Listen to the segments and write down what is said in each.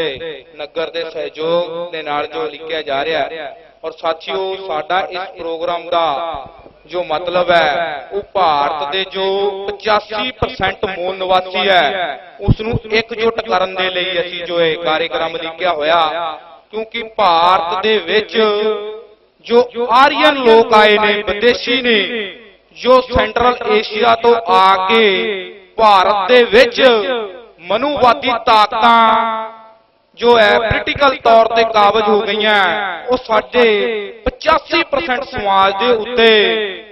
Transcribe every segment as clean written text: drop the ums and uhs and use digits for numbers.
साडे नगर के सहयोग के नाल जो लिखिया जा रहा है। और साथियों साडा इस प्रोग्राम का जो मतलब है वो भारत के जो 85% मूल निवासी है उसनू एकजुट करन दे लई असीं जो ये कार्यक्रम लिखिया होया। क्योंकि भारत दे विच जो आर्यन लोग आए ने विदेशी ने जो सेंट्रल एशिया तो आके भारत दे विच मनुवादी ताकतां जो है पोलिटिकल तौर पर काबज हो गई हैं, वो साढ़े 85% समाज के उत्ते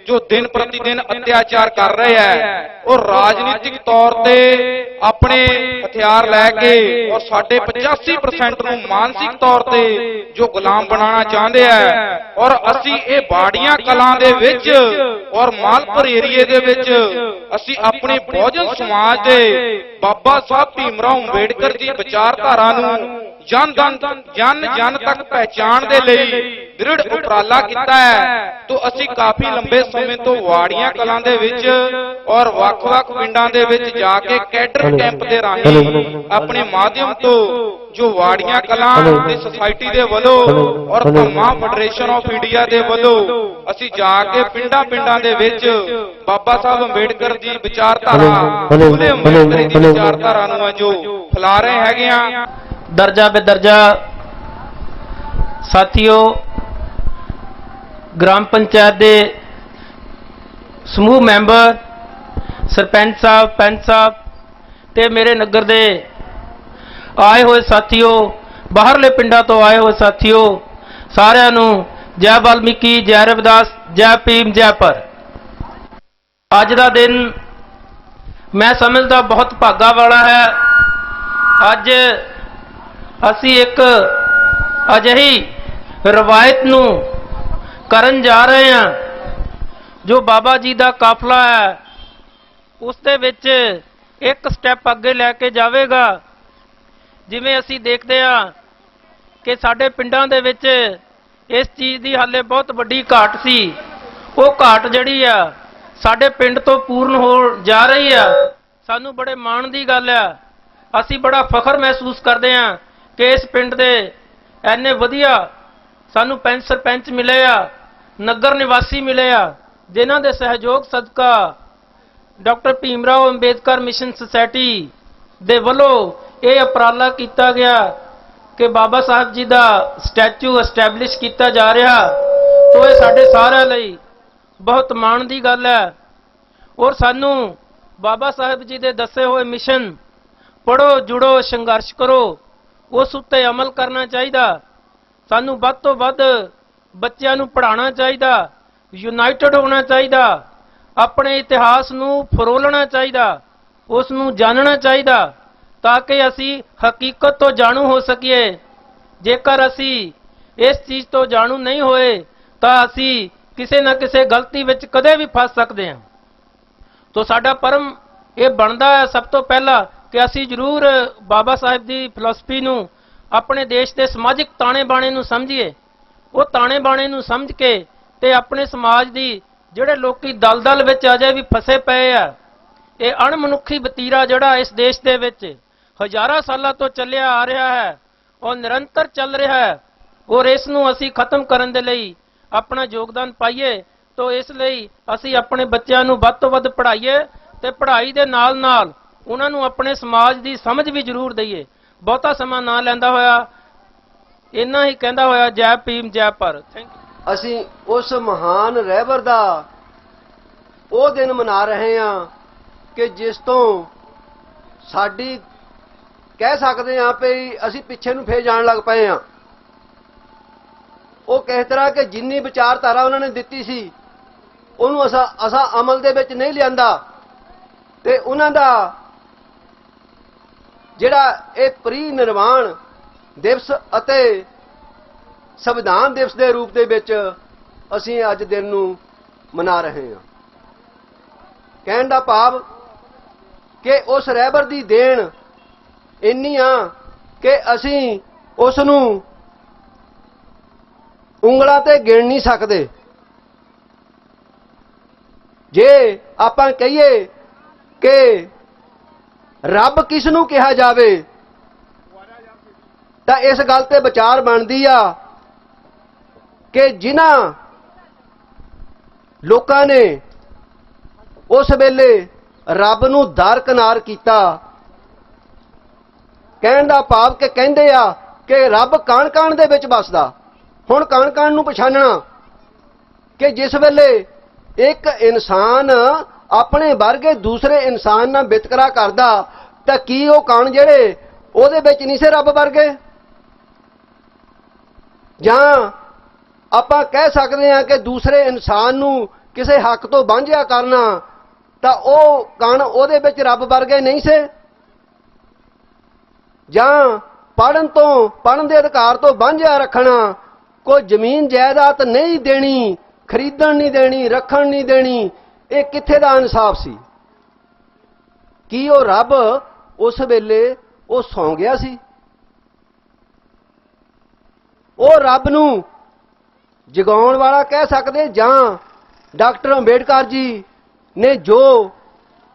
जो दिन प्रतिदिन अत्याचार कर रहे हैं और राजनीतिक तौर पे अपने हथियार लैके और साढ़े 85% नूं मानसिक तौर पे जो गुलाम बनाना चाहते हैं। और असी ये बाड़ियां कलां दे विच और मालपुर एरिए दे विच असी अपने बहुजन समाज दे बाबा साहब भीमराव अंबेडकर जी विचारधारा नूं जन जन तक पहचान दे लई दृढ़ उपराला किया है। तो असी काफी लंबे समय तो वाड़ियां कलां दे विच और वख-वख पिंडां दे विच जाके कैडर कैंप दे राहीं अपने माध्यम तो जो वाड़ियां कलां दी सोसाइटी दे वल्लों और धम्मा फेडरेशन ऑफ इंडिया दे वल्लों असी जाके पिंडां दे विच बाबा साहब अंबेडकर जी विचारधारा फुले अंबेडकर जी विचारधारा नूं जो फैला रहे हैगे आ। दर्जा बेदर्जा साथियों ग्राम पंचायत के समूह मैंबर सरपंच साहब पंच साहब ते मेरे नगर दे आए हुए साथियों बाहरले पिंडा तो आए हुए साथियों सारिਆਂ ਨੂੰ जय वाल्मीकि जय रविदास जय भीम जय पर। अज का दिन मैं समझदा बहुत भागा वाला है। अज असी एक अजिही रवायत नूं करन जा रहे हैं जो बाबा जी का काफला है उस दे विच एक स्टैप अगे लैके जावेगा। जिवें असी देखते हैं कि साडे पिंडां दे विच इस चीज़ की हाले बहुत वड्डी घाट सी, वो घाट जिहड़ी आ साडे पिंड तो पूर्ण हो जा रही है। सानू बड़े माण की गल है, असी बड़ा फखर महसूस करते हैं कि इस पिंड दे इन्ने वधिया सानू पंच सरपंच मिले आ, नगर निवासी मिले आ जिन्हां दे सहयोग सदका doctor Bhimrao Ambedkar mission society दे वल्लों यह उपराला किया गया कि बाबा साहब जी का स्टैचू एस्टैबलिश किया जा रहा। तो ये साडे सारिਆਂ ਲਈ बहुत माण की गल है। और सानू बाबा साहब जी के दसे हुए मिशन पढ़ो जुड़ो संघर्ष करो उस उत्ते अमल करना चाहिए। सानू वध तो वध बच्चों नूं पढ़ाना चाहिए, यूनाइटेड होना चाहिए, अपने इतिहास नूं फरोलना चाहिए, उस नूं जानना चाहिए ताकि असी हकीकत तो जाणू हो सकीए। जेकर असी इस चीज़ तो जाणू नहीं होए तो असी किसी न किसी गलती विच कदे भी फस सकते हैं। तो साडा परम ये बनता है सब तो पहला कि असी जरूर बाबा साहब की फिलोसफी नूं अपने देश के समाजिक ताने बाणे नूं समझिए। वो ताने बाणे नूं समझ के ते अपने समाज की जिहड़े लोकी दलदल विच अजे भी फसे पे आ, ये अणमनुखी वतीरा जिहड़ा इस देश दे विच हज़ारां सालां तो चलिया आ रहा है और निरंतर चल रहा है और इस नूं असी खत्म करन दे लई अपना योगदान पाइए। तो इसलिए असी अपने बच्चों नूं वध तो वध पढ़ाइए ते पढ़ाई दे नाल नाल उन्हां नूं अपने समाज की समझ भी जरूर दईए। बहुता समा ना लैंदा होया इन्ना ही कहंदा होया जय भीम जय पर। Thank you. असी उस महान रहबर दा वो दिन मना रहे हैं कि जिस तो साडी कह सकते हैं भी असी पिछे नूं फिर जाण लग पए हैं। वो किस तरह कि जिन्नी विचारधारा उन्होंने दिती सी उन्होंने असा अमल दे विच नहीं लियांदा ते उन्हां दा जिहड़ा एक परिनिर्वाण दिवस अते संविधान दिवस के रूप दे विच असीं अज दिन नूं मना रहे हैं। कहण दा भाव कि उस रहबर दी देन इन्नी आ कि असीं उस नूं उंगलां ते गिण नहीं सकते। जे आपां कहिए कि रब किस नूं कहा जावे ਤਾਂ ਇਸ ਗੱਲ ਤੇ ਵਿਚਾਰ ਬਣਦੀ ਆ ਕਿ ਜਿਨ੍ਹਾਂ ਲੋਕਾਂ ਨੇ ਉਸ ਵੇਲੇ ਰੱਬ ਨੂੰ ਦਰਕਨਾਰ ਕੀਤਾ, ਕਹਿਣ ਦਾ ਭਾਵ ਕਿ ਕਹਿੰਦੇ ਆ ਕਿ ਰੱਬ ਕਣ ਕਣ ਦੇ ਵਿੱਚ ਵੱਸਦਾ। ਹੁਣ ਕਣ ਕਣ ਨੂੰ ਪਛਾਣਨਾ ਕਿ ਜਿਸ ਵੇਲੇ ਇੱਕ ਇਨਸਾਨ ਆਪਣੇ ਵਰਗੇ ਦੂਸਰੇ ਇਨਸਾਨ ਨਾਲ ਵਿਤਕਰਾ ਕਰਦਾ ਤਾਂ ਕੀ ਉਹ ਕਣ ਜਿਹੜੇ ਉਹਦੇ ਵਿੱਚ ਨਹੀਂ ਸੇ ਰੱਬ ਵਰਗੇ? ਜਾਂ ਆਪਾਂ ਕਹਿ ਸਕਦੇ ਹਾਂ ਕਿ ਦੂਸਰੇ ਇਨਸਾਨ ਨੂੰ ਕਿਸੇ ਹੱਕ ਤੋਂ ਵਾਂਝਿਆ ਕਰਨਾ ਤਾਂ ਉਹ ਕਣ ਉਹਦੇ ਵਿੱਚ ਰੱਬ ਵਰਗੇ ਨਹੀਂ ਸੇ? ਜਾਂ ਪੜ੍ਹਨ ਦੇ ਅਧਿਕਾਰ ਤੋਂ ਵਾਂਝਿਆ ਰੱਖਣਾ, ਕੋਈ ਜ਼ਮੀਨ ਜਾਇਦਾਦ ਨਹੀਂ ਦੇਣੀ, ਖਰੀਦਣ ਨਹੀਂ ਦੇਣੀ, ਰੱਖਣ ਨਹੀਂ ਦੇਣੀ, ਇਹ ਕਿੱਥੇ ਦਾ ਇਨਸਾਫ ਸੀ? ਕੀ ਉਹ ਰੱਬ ਉਸ ਵੇਲੇ ਉਹ ਸੌਂ ਗਿਆ ਸੀ? ਉਹ ਰੱਬ ਨੂੰ ਜਗਾਉਣ ਵਾਲਾ ਕਹਿ ਸਕਦੇ, ਜਾਂ ਡਾਕਟਰ ਅੰਬੇਡਕਰ ਜੀ ਨੇ ਜੋ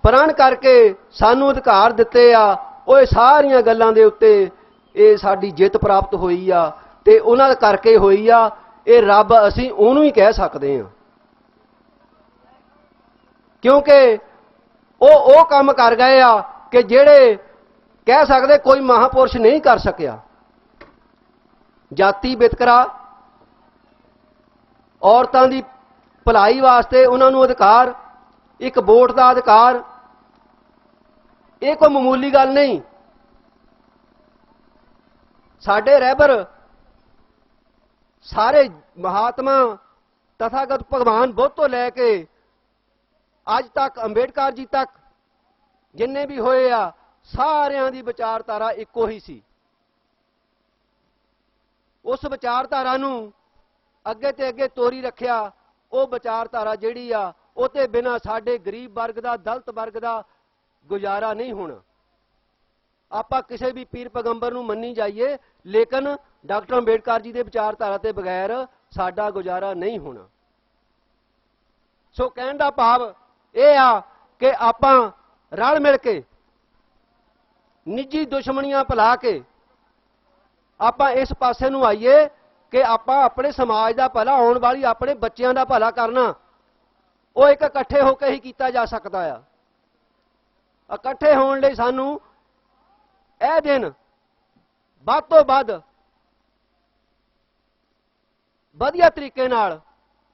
ਪ੍ਰਣ ਕਰਕੇ ਸਾਨੂੰ ਅਧਿਕਾਰ ਦਿੱਤੇ ਆ, ਉਹ ਇਹ ਸਾਰੀਆਂ ਗੱਲਾਂ ਦੇ ਉੱਤੇ ਇਹ ਸਾਡੀ ਜਿੱਤ ਪ੍ਰਾਪਤ ਹੋਈ ਆ ਤੇ ਉਹਨਾਂ ਕਰਕੇ ਹੋਈ ਆ। ਇਹ ਰੱਬ ਅਸੀਂ ਉਹਨੂੰ ਹੀ ਕਹਿ ਸਕਦੇ ਹਾਂ, ਕਿਉਂਕਿ ਉਹ ਕੰਮ ਕਰ ਗਏ ਆ ਕਿ ਜਿਹੜੇ ਕਹਿ ਸਕਦੇ ਕੋਈ ਮਹਾਪੁਰਸ਼ ਨਹੀਂ ਕਰ ਸਕਿਆ। ਜਾਤੀ ਵਿਤਕਰਾ, ਔਰਤਾਂ ਦੀ ਭਲਾਈ ਵਾਸਤੇ ਉਹਨਾਂ ਨੂੰ ਅਧਿਕਾਰ, ਇੱਕ ਵੋਟ ਦਾ ਅਧਿਕਾਰ, ਇਹ ਕੋਈ ਮਾਮੂਲੀ ਗੱਲ ਨਹੀਂ। ਸਾਡੇ ਰਹਿਬਰ ਸਾਰੇ ਮਹਾਤਮਾ ਤਥਾਗਤ ਭਗਵਾਨ ਬੁੱਧ ਤੋਂ ਲੈ ਕੇ ਅੱਜ ਤੱਕ ਅੰਬੇਡਕਰ ਜੀ ਤੱਕ ਜਿੰਨੇ ਵੀ ਹੋਏ ਆ, ਸਾਰਿਆਂ ਦੀ ਵਿਚਾਰਧਾਰਾ ਇੱਕੋ ਹੀ ਸੀ। ਉਸ ਵਿਚਾਰਧਾਰਾ ਨੂੰ ਅੱਗੇ ਤੇ ਅੱਗੇ ਤੋਰੀ ਰੱਖਿਆ। ਉਹ ਵਿਚਾਰਧਾਰਾ ਜਿਹੜੀ ਆ ਉਹ ਤੇ ਬਿਨਾਂ ਸਾਡੇ ਗਰੀਬ ਵਰਗ ਦਾ, ਦਲਿਤ ਵਰਗ ਦਾ ਗੁਜ਼ਾਰਾ ਨਹੀਂ ਹੋਣਾ। ਆਪਾਂ ਕਿਸੇ ਵੀ ਪੀਰ ਪੈਗੰਬਰ ਨੂੰ ਮੰਨੀ ਜਾਈਏ, ਲੇਕਿਨ ਡਾਕਟਰ ਅੰਬੇਡਕਰ ਜੀ ਦੇ ਵਿਚਾਰਧਾਰਾ ਤੇ ਬਗੈਰ ਸਾਡਾ ਗੁਜ਼ਾਰਾ ਨਹੀਂ ਹੋਣਾ। ਸੋ ਕਹਿਣ ਦਾ ਭਾਵ ਇਹ ਆ ਕਿ ਆਪਾਂ ਰਲ ਮਿਲ ਕੇ, ਨਿੱਜੀ ਦੁਸ਼ਮਣੀਆਂ ਭੁਲਾ ਕੇ ਆਪਾਂ ਇਸ ਪਾਸੇ ਨੂੰ ਆਈਏ ਕਿ ਆਪਾਂ ਆਪਣੇ ਸਮਾਜ ਦਾ ਭਲਾ, ਆਉਣ ਵਾਲੀ ਆਪਣੇ ਬੱਚਿਆਂ ਦਾ ਭਲਾ ਕਰਨਾ, ਉਹ ਇੱਕ ਇਕੱਠੇ ਹੋ ਕੇ ਹੀ ਕੀਤਾ ਜਾ ਸਕਦਾ ਆ। ਇਕੱਠੇ ਹੋਣ ਲਈ ਸਾਨੂੰ ਇਹ ਦਿਨ ਵੱਧ ਤੋਂ ਵੱਧ ਵਧੀਆ ਤਰੀਕੇ ਨਾਲ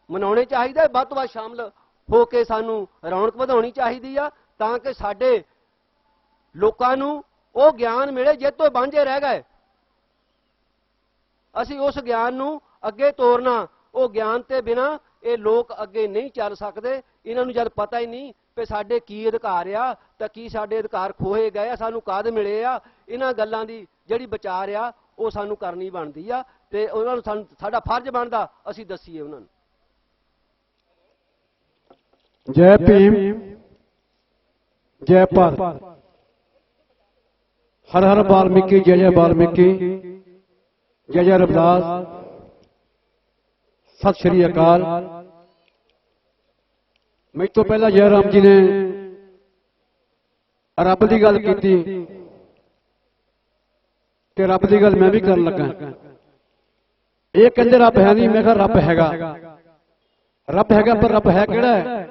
ਮਨਾਉਣੇ ਚਾਹੀਦੇ, ਵੱਧ ਤੋਂ ਵੱਧ ਸ਼ਾਮਲ ਹੋ ਕੇ ਸਾਨੂੰ ਰੌਣਕ ਵਧਾਉਣੀ ਚਾਹੀਦੀ ਆ, ਤਾਂ ਕਿ ਸਾਡੇ ਲੋਕਾਂ ਨੂੰ ਉਹ ਗਿਆਨ ਮਿਲੇ ਜਿਸ ਤੋਂ ਵਾਂਝੇ ਰਹਿ ਗਏ। ਅਸੀਂ ਉਸ ਗਿਆਨ ਨੂੰ ਅੱਗੇ ਤੋਰਨਾ, ਉਹ ਗਿਆਨ ਤੇ ਬਿਨਾਂ ਇਹ ਲੋਕ ਅੱਗੇ ਨਹੀਂ ਚੱਲ ਸਕਦੇ। ਇਹਨਾਂ ਨੂੰ ਜਦ ਪਤਾ ਹੀ ਨਹੀਂ ਕਿ ਸਾਡੇ ਕੀ ਅਧਿਕਾਰ ਆ ਤਾਂ ਕੀ ਸਾਡੇ ਅਧਿਕਾਰ ਖੋਹੇ ਗਏ ਆ, ਸਾਨੂੰ ਕਦ ਮਿਲੇ ਆ, ਇਹਨਾਂ ਗੱਲਾਂ ਦੀ ਜਿਹੜੀ ਵਿਚਾਰ ਆ ਉਹ ਸਾਨੂੰ ਕਰਨੀ ਬਣਦੀ ਆ ਤੇ ਉਹਨਾਂ ਨੂੰ ਸਾਡਾ ਫਰਜ਼ ਬਣਦਾ ਅਸੀਂ ਦੱਸੀਏ ਉਹਨਾਂ ਨੂੰ। ਜੈ ਭੀਮ, ਜੈ ਭਾਰਤ, ਹਰ ਹਰ ਵਾਲਮੀਕੀ, ਜੈ ਜੈ ਵਾਲਮੀਕੀ, ਜੈ ਜੈ ਰਵਿਦਾਸ, ਸਤਿ ਸ਼੍ਰੀ ਅਕਾਲ। ਮੇਰੇ ਤੋਂ ਪਹਿਲਾਂ ਜੈ ਰਾਮ ਜੀ ਨੇ ਰੱਬ ਦੀ ਗੱਲ ਕੀਤੀ ਤੇ ਰੱਬ ਦੀ ਗੱਲ ਮੈਂ ਵੀ ਕਰਨ ਲੱਗਾ। ਇਹ ਕਹਿੰਦੇ ਰੱਬ ਹੈ ਨਹੀਂ, ਮੈਂ ਕਿਹਾ ਰੱਬ ਹੈਗਾ। ਰੱਬ ਹੈਗਾ, ਪਰ ਰੱਬ ਹੈ ਕਿਹੜਾ ਹੈ?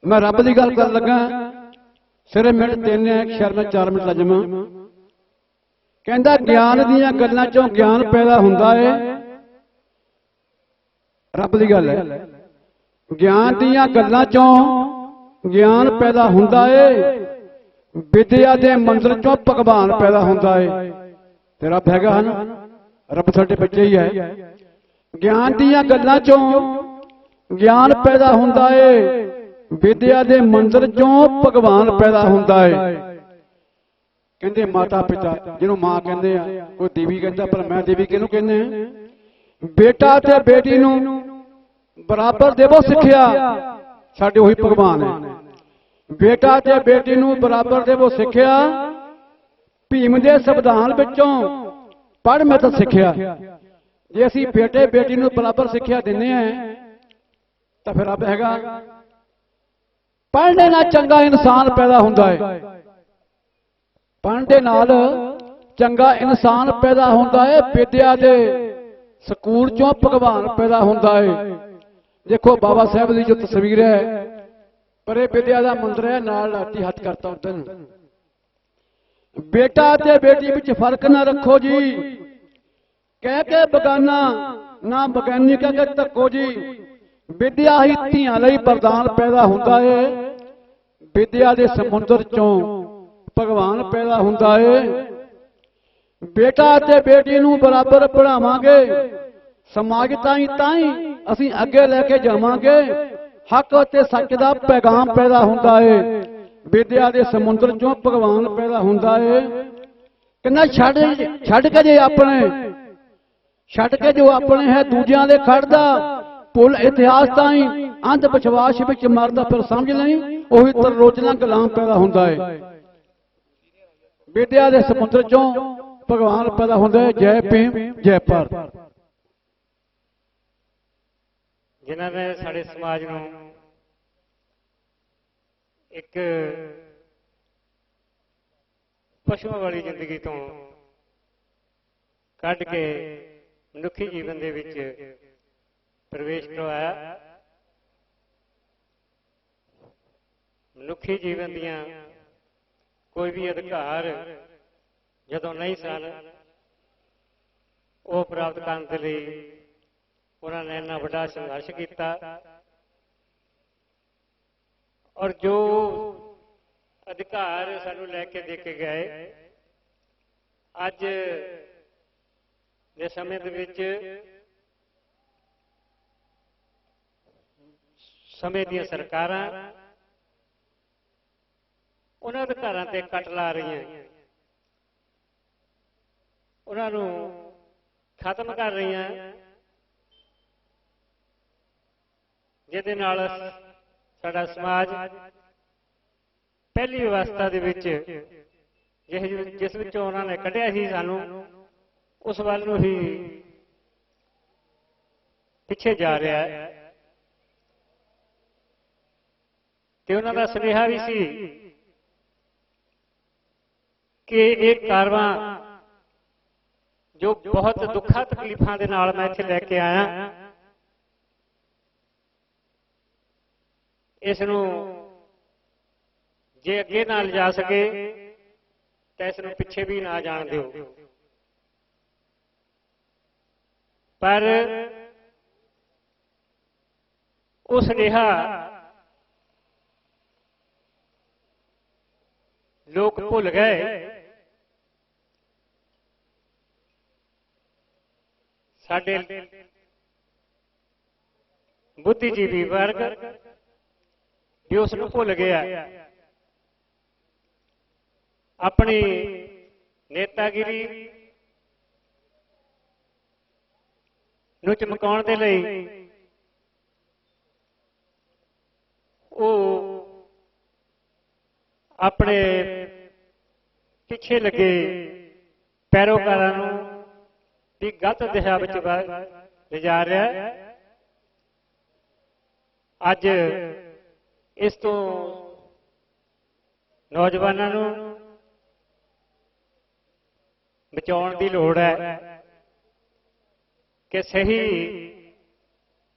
ਮੈਂ ਰੱਬ ਦੀ ਗੱਲ ਕਰਨ ਲੱਗਾ। ਸਿਰੇ ਮਿੰਟ 3 ਹੈ, ਸ਼ਰਮ 4 ਮਿੰਟ ਲੱਜਮਾ। ਕਹਿੰਦਾ ਗਿਆਨ ਦੀਆਂ ਗੱਲਾਂ ਚੋਂ ਗਿਆਨ ਪੈਦਾ ਹੁੰਦਾ ਏ। ਰੱਬ ਦੀ ਗੱਲ ਹੈ, ਗਿਆਨ ਦੀਆਂ ਗੱਲਾਂ ਚੋਂ ਗਿਆਨ ਪੈਦਾ ਹੁੰਦਾ ਏ, ਵਿਦਿਆ ਦੇ ਮੰਦਰ ਚੋਂ ਭਗਵਾਨ ਪੈਦਾ ਹੁੰਦਾ ਏ। ਤੇ ਰੱਬ ਹੈਗਾ ਨਾ, ਰੱਬ ਸਾਡੇ ਬੱਚੇ ਹੀ ਹੈ। ਗਿਆਨ ਦੀਆਂ ਗੱਲਾਂ ਚੋਂ ਗਿਆਨ ਪੈਦਾ ਹੁੰਦਾ ਏ, ਵਿਦਿਆ ਦੇ ਮੰਦਰ ਚੋਂ ਭਗਵਾਨ ਪੈਦਾ ਹੁੰਦਾ ਏ। ਕਹਿੰਦੇ ਮਾਤਾ ਪਿਤਾ, ਜਿਹਨੂੰ ਮਾਂ ਕਹਿੰਦੇ ਆ, ਕੋਈ ਦੇਵੀ ਕਹਿੰਦਾ, ਪਰ ਮੈਂ ਦੇਵੀ ਕਿਹਨੂੰ ਕਹਿੰਦੇ ਆ? ਬੇਟਾ ਤੇ ਬੇਟੀ ਨੂੰ ਬਰਾਬਰ ਦੇਵੋ ਸਿੱਖਿਆ, ਸਾਡੇ ਉਹੀ ਭਗਵਾਨ ਹੈ। ਬੇਟਾ ਤੇ ਬੇਟੀ ਨੂੰ ਬਰਾਬਰ ਦੇਵੋ ਸਿੱਖਿਆ, ਭੀਮ ਦੇ ਸੰਵਿਧਾਨ ਵਿੱਚੋਂ ਪੜ੍ਹ ਮੈਂ ਤਾਂ ਸਿੱਖਿਆ। ਜੇ ਅਸੀਂ ਬੇਟੇ ਬੇਟੀ ਨੂੰ ਬਰਾਬਰ ਸਿੱਖਿਆ ਦਿੰਦੇ ਆ ਤਾਂ ਫਿਰ ਰੱਬ ਹੈਗਾ। ਪੜ੍ਹਨੇ ਨਾਲ ਚੰਗਾ ਇਨਸਾਨ ਪੈਦਾ ਹੁੰਦਾ ਹੈ। ਪੜ੍ਹਨ ਦੇ ਨਾਲ ਚੰਗਾ ਇਨਸਾਨ ਪੈਦਾ ਹੁੰਦਾ ਹੈ। ਵਿਦਿਆ ਦੇ ਸਕੂਲ ਚੋਂ ਭਗਵਾਨ ਪੈਦਾ ਹੁੰਦਾ ਹੈ। ਦੇਖੋ ਬਾਬਾ ਸਾਹਿਬ ਦੀ ਜੋ ਤਸਵੀਰ ਹੈ, ਪਰੇ ਵਿਦਿਆ ਦਾ ਮੰਦਰ ਹੈ, ਨਾਲ ਲਾਤੀ ਹੱਥ ਕਰਤਾ ਉਧਰ ਨੂੰ। ਬੇਟਾ ਤੇ ਬੇਟੀ ਵਿੱਚ ਫਰਕ ਨਾ ਰੱਖੋ ਜੀ, ਕਹਿ ਕੇ ਬਗਾਨਾ ਨਾ ਬਗਾਨੀ ਕਹਿ ਕੇ ਧੱਕੋ ਜੀ। ਵਿਦਿਆ ਹੀ ਧੀਆਂ ਲਈ ਵਰਦਾਨ ਪੈਦਾ ਹੁੰਦਾ ਹੈ। ਵਿਦਿਆ ਦੇ ਸਮੁੰਦਰ ਚੋਂ ਭਗਵਾਨ ਪੈਦਾ ਹੁੰਦਾ ਹੈ। ਬੇਟਾ ਤੇ ਬੇਟੀ ਨੂੰ ਬਰਾਬਰ ਪੜ੍ਹਾਵਾਂਗੇ, ਸਮਾਜ ਤਾਂ ਹੀ ਅਸੀਂ ਅੱਗੇ ਲੈ ਕੇ ਜਾਵਾਂਗੇ। ਹੱਕ ਅਤੇ ਸੱਚ ਦਾ ਪੈਗਾਮ ਪੈਦਾ ਹੁੰਦਾ ਹੈ। ਵਿਦਿਆ ਦੇ ਸਮੁੰਦਰ ਚੋਂ ਭਗਵਾਨ ਪੈਦਾ ਹੁੰਦਾ ਹੈ। ਕਹਿੰਦਾ ਛੱਡ ਕੇ ਜੇ ਆਪਣੇ, ਛੱਡ ਕੇ ਜੋ ਆਪਣੇ ਹੈ ਦੂਜਿਆਂ ਦੇ ਖੜਦਾ, ਭੁੱਲ ਇਤਿਹਾਸ ਤਾਂ ਹੀ ਅੰਧ ਵਿਸ਼ਵਾਸ ਵਿੱਚ ਮਰਦਾ। ਫਿਰ ਸਮਝ ਲਈ ਉਹੀ ਤਰਲੋਚਨਾ ਗੁਲਾਮ ਪੈਦਾ ਹੁੰਦਾ ਹੈ। ਵਿਦਿਆ ਦੇ ਸਮੁੰਦਰ ਚੋਂ ਭਗਵਾਨ ਪੈਦਾ ਹੁੰਦਾ ਹੈ। ਜੈ ਭੀਮ ਜੈ ਭਾਰਤ। ਜਿਨ੍ਹਾਂ ਨੇ ਸਾਡੇ ਸਮਾਜ ਨੂੰ ਇੱਕ ਪਸ਼ੂਆਂ ਵਾਲੀ ਜ਼ਿੰਦਗੀ ਤੋਂ ਕੱਢ ਕੇ ਮਨੁੱਖੀ ਜੀਵਨ ਦੇ ਵਿੱਚ ਪ੍ਰਵੇਸ਼ ਕਰਵਾਇਆ। ਮਨੁੱਖੀ ਜੀਵਨ ਦੀਆਂ ਕੋਈ ਵੀ ਅਧਿਕਾਰ ਜਦੋਂ ਨਹੀਂ ਸਨ, ਉਹ ਪ੍ਰਾਪਤ ਕਰਨ ਦੇ ਲਈ ਉਹਨਾਂ ਨੇ ਇੰਨਾ ਵੱਡਾ ਸੰਘਰਸ਼ ਕੀਤਾ। ਔਰ ਜੋ ਅਧਿਕਾਰ ਸਾਨੂੰ ਲੈ ਕੇ ਦੇ ਕੇ ਗਏ, ਅੱਜ ਦੇ ਸਮੇਂ ਦੇ ਵਿੱਚ ਸਮੇਂ ਦੀਆਂ ਸਰਕਾਰਾਂ ਉਹਨਾਂ ਅਧਿਕਾਰਾਂ ਤੇ ਕੱਟ ਲਾ ਰਹੀਆਂ, ਉਹਨਾਂ ਨੂੰ ਖਤਮ ਕਰ ਰਹੀਆਂ, ਜਿਹਦੇ ਨਾਲ ਸਾਡਾ ਸਮਾਜ ਪਹਿਲੀ ਅਵਸਥਾ ਦੇ ਵਿੱਚ ਜਿਸ ਵਿੱਚੋਂ ਉਹਨਾਂ ਨੇ ਕੱਢਿਆ ਸੀ ਸਾਨੂੰ, ਉਸ ਵੱਲ ਨੂੰ ਹੀ ਪਿੱਛੇ ਜਾ ਰਿਹਾ ਹੈ। ਤੇ ਉਹਨਾਂ ਦਾ ਸੁਨੇਹਾ ਵੀ ਸੀ ਕਿ ਇਹ ਕਾਰਵਾਂ ਜੋ ਬਹੁਤ ਦੁੱਖਾਂ ਤਕਲੀਫਾਂ ਦੇ ਨਾਲ ਮੈਂ ਇੱਥੇ ਲੈ ਕੇ ਆਇਆ, ਇਸ ਨੂੰ ਜੇ ਅੱਗੇ ਨਾ ਲਿਜਾ ਸਕੇ ਤਾਂ ਇਸ ਨੂੰ ਪਿੱਛੇ ਵੀ ਨਾ ਜਾਣ ਦਿਓ। ਪਰ ਉਹ ਸੁਨੇਹਾ ਲੋਕ ਭੁੱਲ ਗਏ। ਸਾਡੇ ਬੁੱਧੀਜੀਵੀ ਵਰਗ ਵੀ ਉਸ ਨੂੰ ਭੁੱਲ ਗਿਆ। ਆਪਣੀ ਨੇਤਾਗਿਰੀ ਨੂੰ ਚਮਕਾਉਣ ਦੇ ਲਈ ਉਹ ਆਪਣੇ ਪਿੱਛੇ ਲੱਗੇ ਪੈਰੋਕਾਰਾਂ ਨੂੰ ਵੀ ਗਲਤ ਦਿਸ਼ਾ ਵਿੱਚ ਲਿਜਾ ਰਿਹਾ ਹੈ। ਅੱਜ ਇਸ ਤੋਂ ਨੌਜਵਾਨਾਂ ਨੂੰ ਬਚਾਉਣ ਦੀ ਲੋੜ ਹੈ ਕਿ ਸਹੀ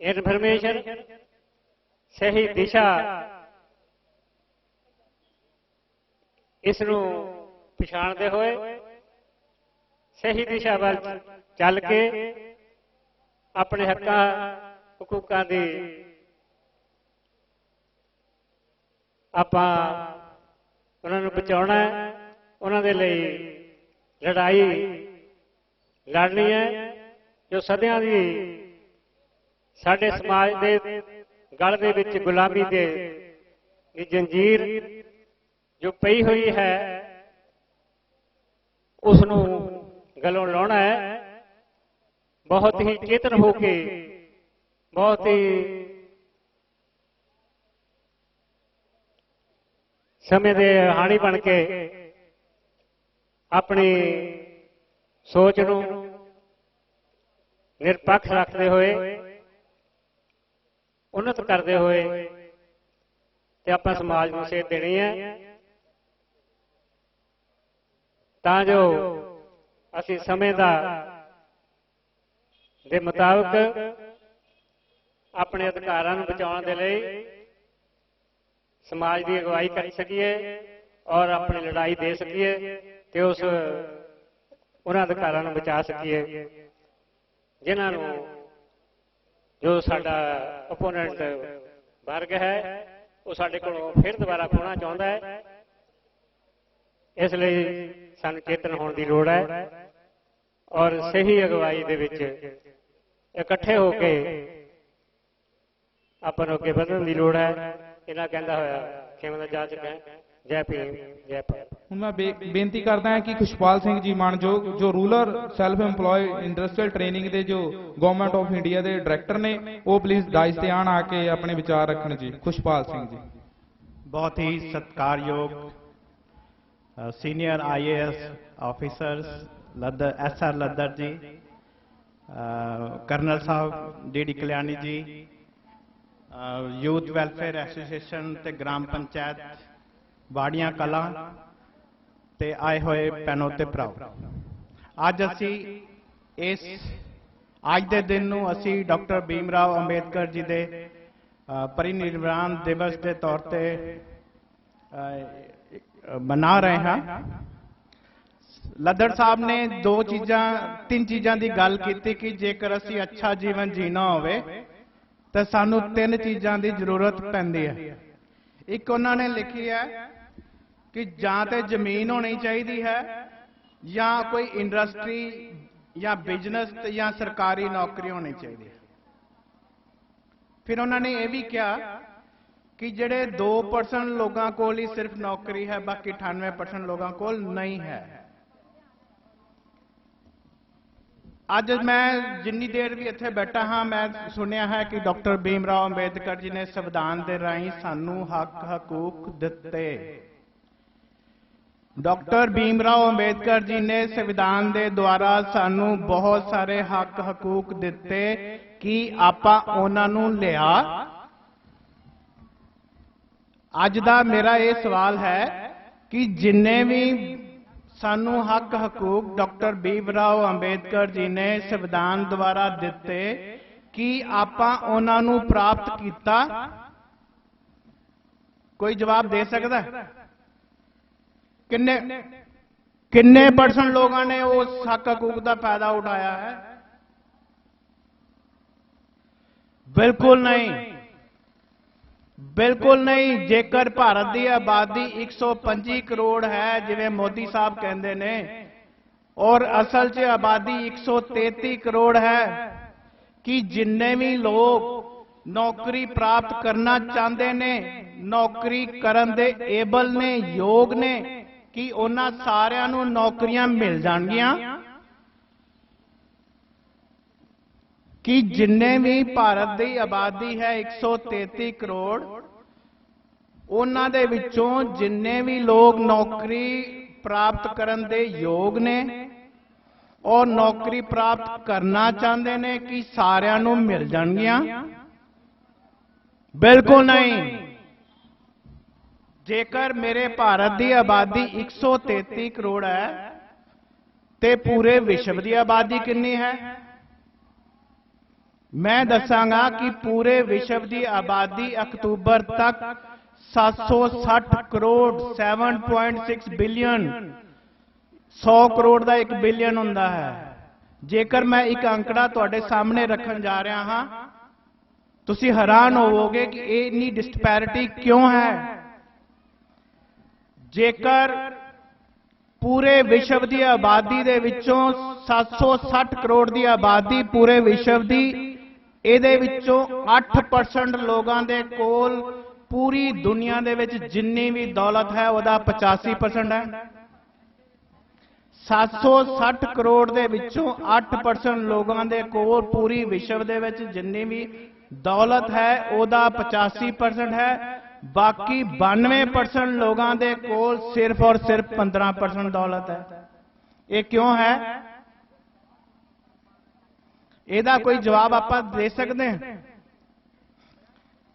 ਇਨਫੋਰਮੇਸ਼ਨ, ਸਹੀ ਦਿਸ਼ਾ, ਇਸ ਨੂੰ ਪਛਾਣਦੇ ਹੋਏ ਸਹੀ ਦਿਸ਼ਾ ਵੱਲ ਚੱਲ ਕੇ ਆਪਣੇ ਹੱਕਾਂ ਹਕੂਕਾਂ ਦੀ ਆਪਾਂ ਉਹਨਾਂ ਨੂੰ ਬਚਾਉਣਾ ਹੈ, ਉਹਨਾਂ ਦੇ ਲਈ ਲੜਾਈ ਲੜਨੀ ਹੈ। ਜੋ ਸਦੀਆਂ ਦੀ ਸਾਡੇ ਸਮਾਜ ਦੇ ਗਲ ਦੇ ਵਿੱਚ ਗੁਲਾਮੀ ਦੇ ਇਹ ਜੰਜੀਰ ਜੋ ਪਈ ਹੋਈ ਹੈ, ਉਸ ਨੂੰ ਗਲੋਂ ਲਾਉਣਾ ਹੈ। ਬਹੁਤ ਹੀ ਚੇਤਨ ਹੋ ਕੇ, ਬਹੁਤ ਹੀ ਸਮੇਂ ਦੇ ਹਾਣੀ ਬਣ ਕੇ ਆਪਣੀ ਸੋਚ ਨੂੰ ਨਿਰਪੱਖ ਰੱਖਦੇ ਹੋਏ, ਉન્નਤ ਕਰਦੇ ਹੋਏ ਤੇ ਆਪਾਂ ਸਮਾਜ ਨੂੰ ਸੇਧ ਦੇਣੀ ਹੈ। ਤਾਂ ਜੋ ਅਸੀਂ ਸਮੇਂ ਦੇ ਮੁਤਾਬਕ ਆਪਣੇ ਅਧਿਕਾਰਾਂ ਨੂੰ ਬਚਾਉਣ ਦੇ ਲਈ ਸਮਾਜ ਦੀ ਅਗਵਾਈ ਕਰ ਸਕੀਏ ਔਰ ਆਪਣੀ ਲੜਾਈ ਦੇ ਸਕੀਏ ਤੇ ਉਹਨਾਂ ਅਧਿਕਾਰਾਂ ਨੂੰ ਬਚਾ ਸਕੀਏ ਜਿਨ੍ਹਾਂ ਨੂੰ ਜੋ ਸਾਡਾ ਓਪੋਨੈਂਟ ਵਰਗ ਹੈ ਉਹ ਸਾਡੇ ਕੋਲੋਂ ਫਿਰ ਦੁਬਾਰਾ ਖੋਣਾ ਚਾਹੁੰਦਾ ਹੈ। ਇਸ ਲਈ ਸਾਨੂੰ ਚੇਤਨ ਹੋਣ ਦੀ ਲੋੜ ਹੈ ਔਰ ਸਹੀ ਅਗਵਾਈ ਦੇ ਵਿੱਚ ਇਕੱਠੇ ਹੋ ਕੇ ਆਪਾਂ ਨੂੰ ਅੱਗੇ ਵਧਣ ਦੀ ਲੋੜ ਹੈ। ਇਹਨਾਂ ਕਹਿੰਦਾ ਹੋਇਆ ਖੇਮਾ ਦਾ ਜਾ ਚੁੱਕਾ ਹੈ। ਜੈ ਭੀਮ ਜੈ ਭਾਰਤ। ਹੁਣ ਮੈਂ ਬੇਨਤੀ ਕਰਦਾ ਹਾਂ ਕਿ ਖੁਸ਼ਪਾਲ ਸਿੰਘ ਜੀ ਮਾਨਯੋਗ ਜੋ ਰੂਰਲ ਸੈਲਫ ਏਮਪਲੋਏ ਇੰਡਸਟਰੀਅਲ ਟ੍ਰੇਨਿੰਗ ਦੇ ਜੋ ਗਵਰਨਮੈਂਟ ਆਫ ਇੰਡੀਆ ਦੇ ਡਾਇਰੈਕਟਰ ਨੇ ਉਹ ਪਲੀਜ਼ ਡਾਇਸ ਤੇ ਆਣ ਆ ਕੇ ਆਪਣੇ ਵਿਚਾਰ ਰੱਖਣ ਜੀ। ਖੁਸ਼ਪਾਲ ਸਿੰਘ ਜੀ। बहुत ही सत्कारयोग सीनियर IAS ऑफिसर्स SR लद्दर जी, कर्नल साहब DD Kalyani ji, youth welfare association ते ग्राम पंचायत बाड़ियां कलां ते आए हुए भैनों ते भराओ, अज असी इस अज दे दिन नूं असी डॉक्टर भीमराव अंबेडकर जी दे परिनिर्वाण दिवस के तौर पे मना रहे हैं। लद्दड़ साहब ने तीन चीज़ों की गल की कि जेकर असी अच्छा जीवन जीना होवे तो सानू तीन चीज़ों की जरूरत पैंदी है। एक उन्होंने लिखी है कि जां ते जमीन होनी चाहिए है या कोई इंडस्ट्री या बिजनेस या सरकारी नौकरी होनी चाहिए। फिर उन्होंने ये भी कहा कि जेडे 2% लोगों को ही सिर्फ नौकरी है, बाकी 98% लोगों को नहीं है। अज मैं जिन्नी देर भी इत्थे बैठा हाँ, मैं सुनिया है कि डॉक्टर भीमराव अंबेडकर जी ने संविधान के राही सानू हक हकूक दिते। डॉक्टर भीमराव अंबेडकर जी ने संविधान के द्वारा सानू बहुत सारे हक हकूक दिते कि आपां उन्हां नूं लिया। अज दा मेरा ये सवाल है कि जिन्ने भी सानू हक हकूक डॉक्टर भीमराव अंबेडकर जी ने संविधान द्वारा दिते कि आपां उन्हां नूं प्राप्त किया, कोई जवाब दे सकता है? किन्ने % लोगों ने उस हक हकूक का फायदा उठाया है? बिल्कुल नहीं, बिल्कुल नहीं। जेकर भारत की आबादी 125 करोड़ है जिवें मोदी साहब कहते ने, और असल च आबादी 133 करोड़ है, कि जिन्ने भी लोग नौकरी प्राप्त करना चाहते ने, नौकरी करन दे एबल ने, योग ने, कि उन्हां सारियां नूं नौकरियां मिल जाणगियां। कि जिन्ने भी भारत की आबादी है 133 करोड़, उन्हां दे विचों जिन्ने भी लोग नौकरी प्राप्त करन दे योग ने और नौकरी प्राप्त करना चाहते ने, कि सारियां नूं मिल जाणगियां? बिल्कुल नहीं। जेकर मेरे भारत की आबादी 133 करोड़ है ते पूरे विश्व की आबादी कितनी है? मैं दसांगा कि पूरे विश्व की आबादी अक्तूबर तक 760 करोड़ 7.6 बिलियन, 100 करोड़ का 1 बिलियन होंदा है। जेकर मैं एक अंकड़ा तुहाडे सामने रखन जा रहा हाँ, तुसी हैरान होवोगे कि ये इतनी डिस्पैरिटी क्यों है। जेकर पूरे विश्व की आबादी दे विचों 760 करोड़ की आबादी पूरे विश्व की, ਇਹਦੇ ਵਿੱਚੋਂ 8% ਲੋਕਾਂ ਦੇ ਕੋਲ पूरी दुनिया दे विच जिन्नी भी दौलत है वह 85% है। 760 करोड़ दे विचों 8% लोगों दे कोल पूरी विश्व दे विच जिन्नी भी दौलत है वह 85% है। बाकी 92% लोगों दे कोल सिर्फ और सिर्फ 15% दौलत है। ये क्यों है? ਇਹਦਾ कोई जवाब आप दे सकते हैं?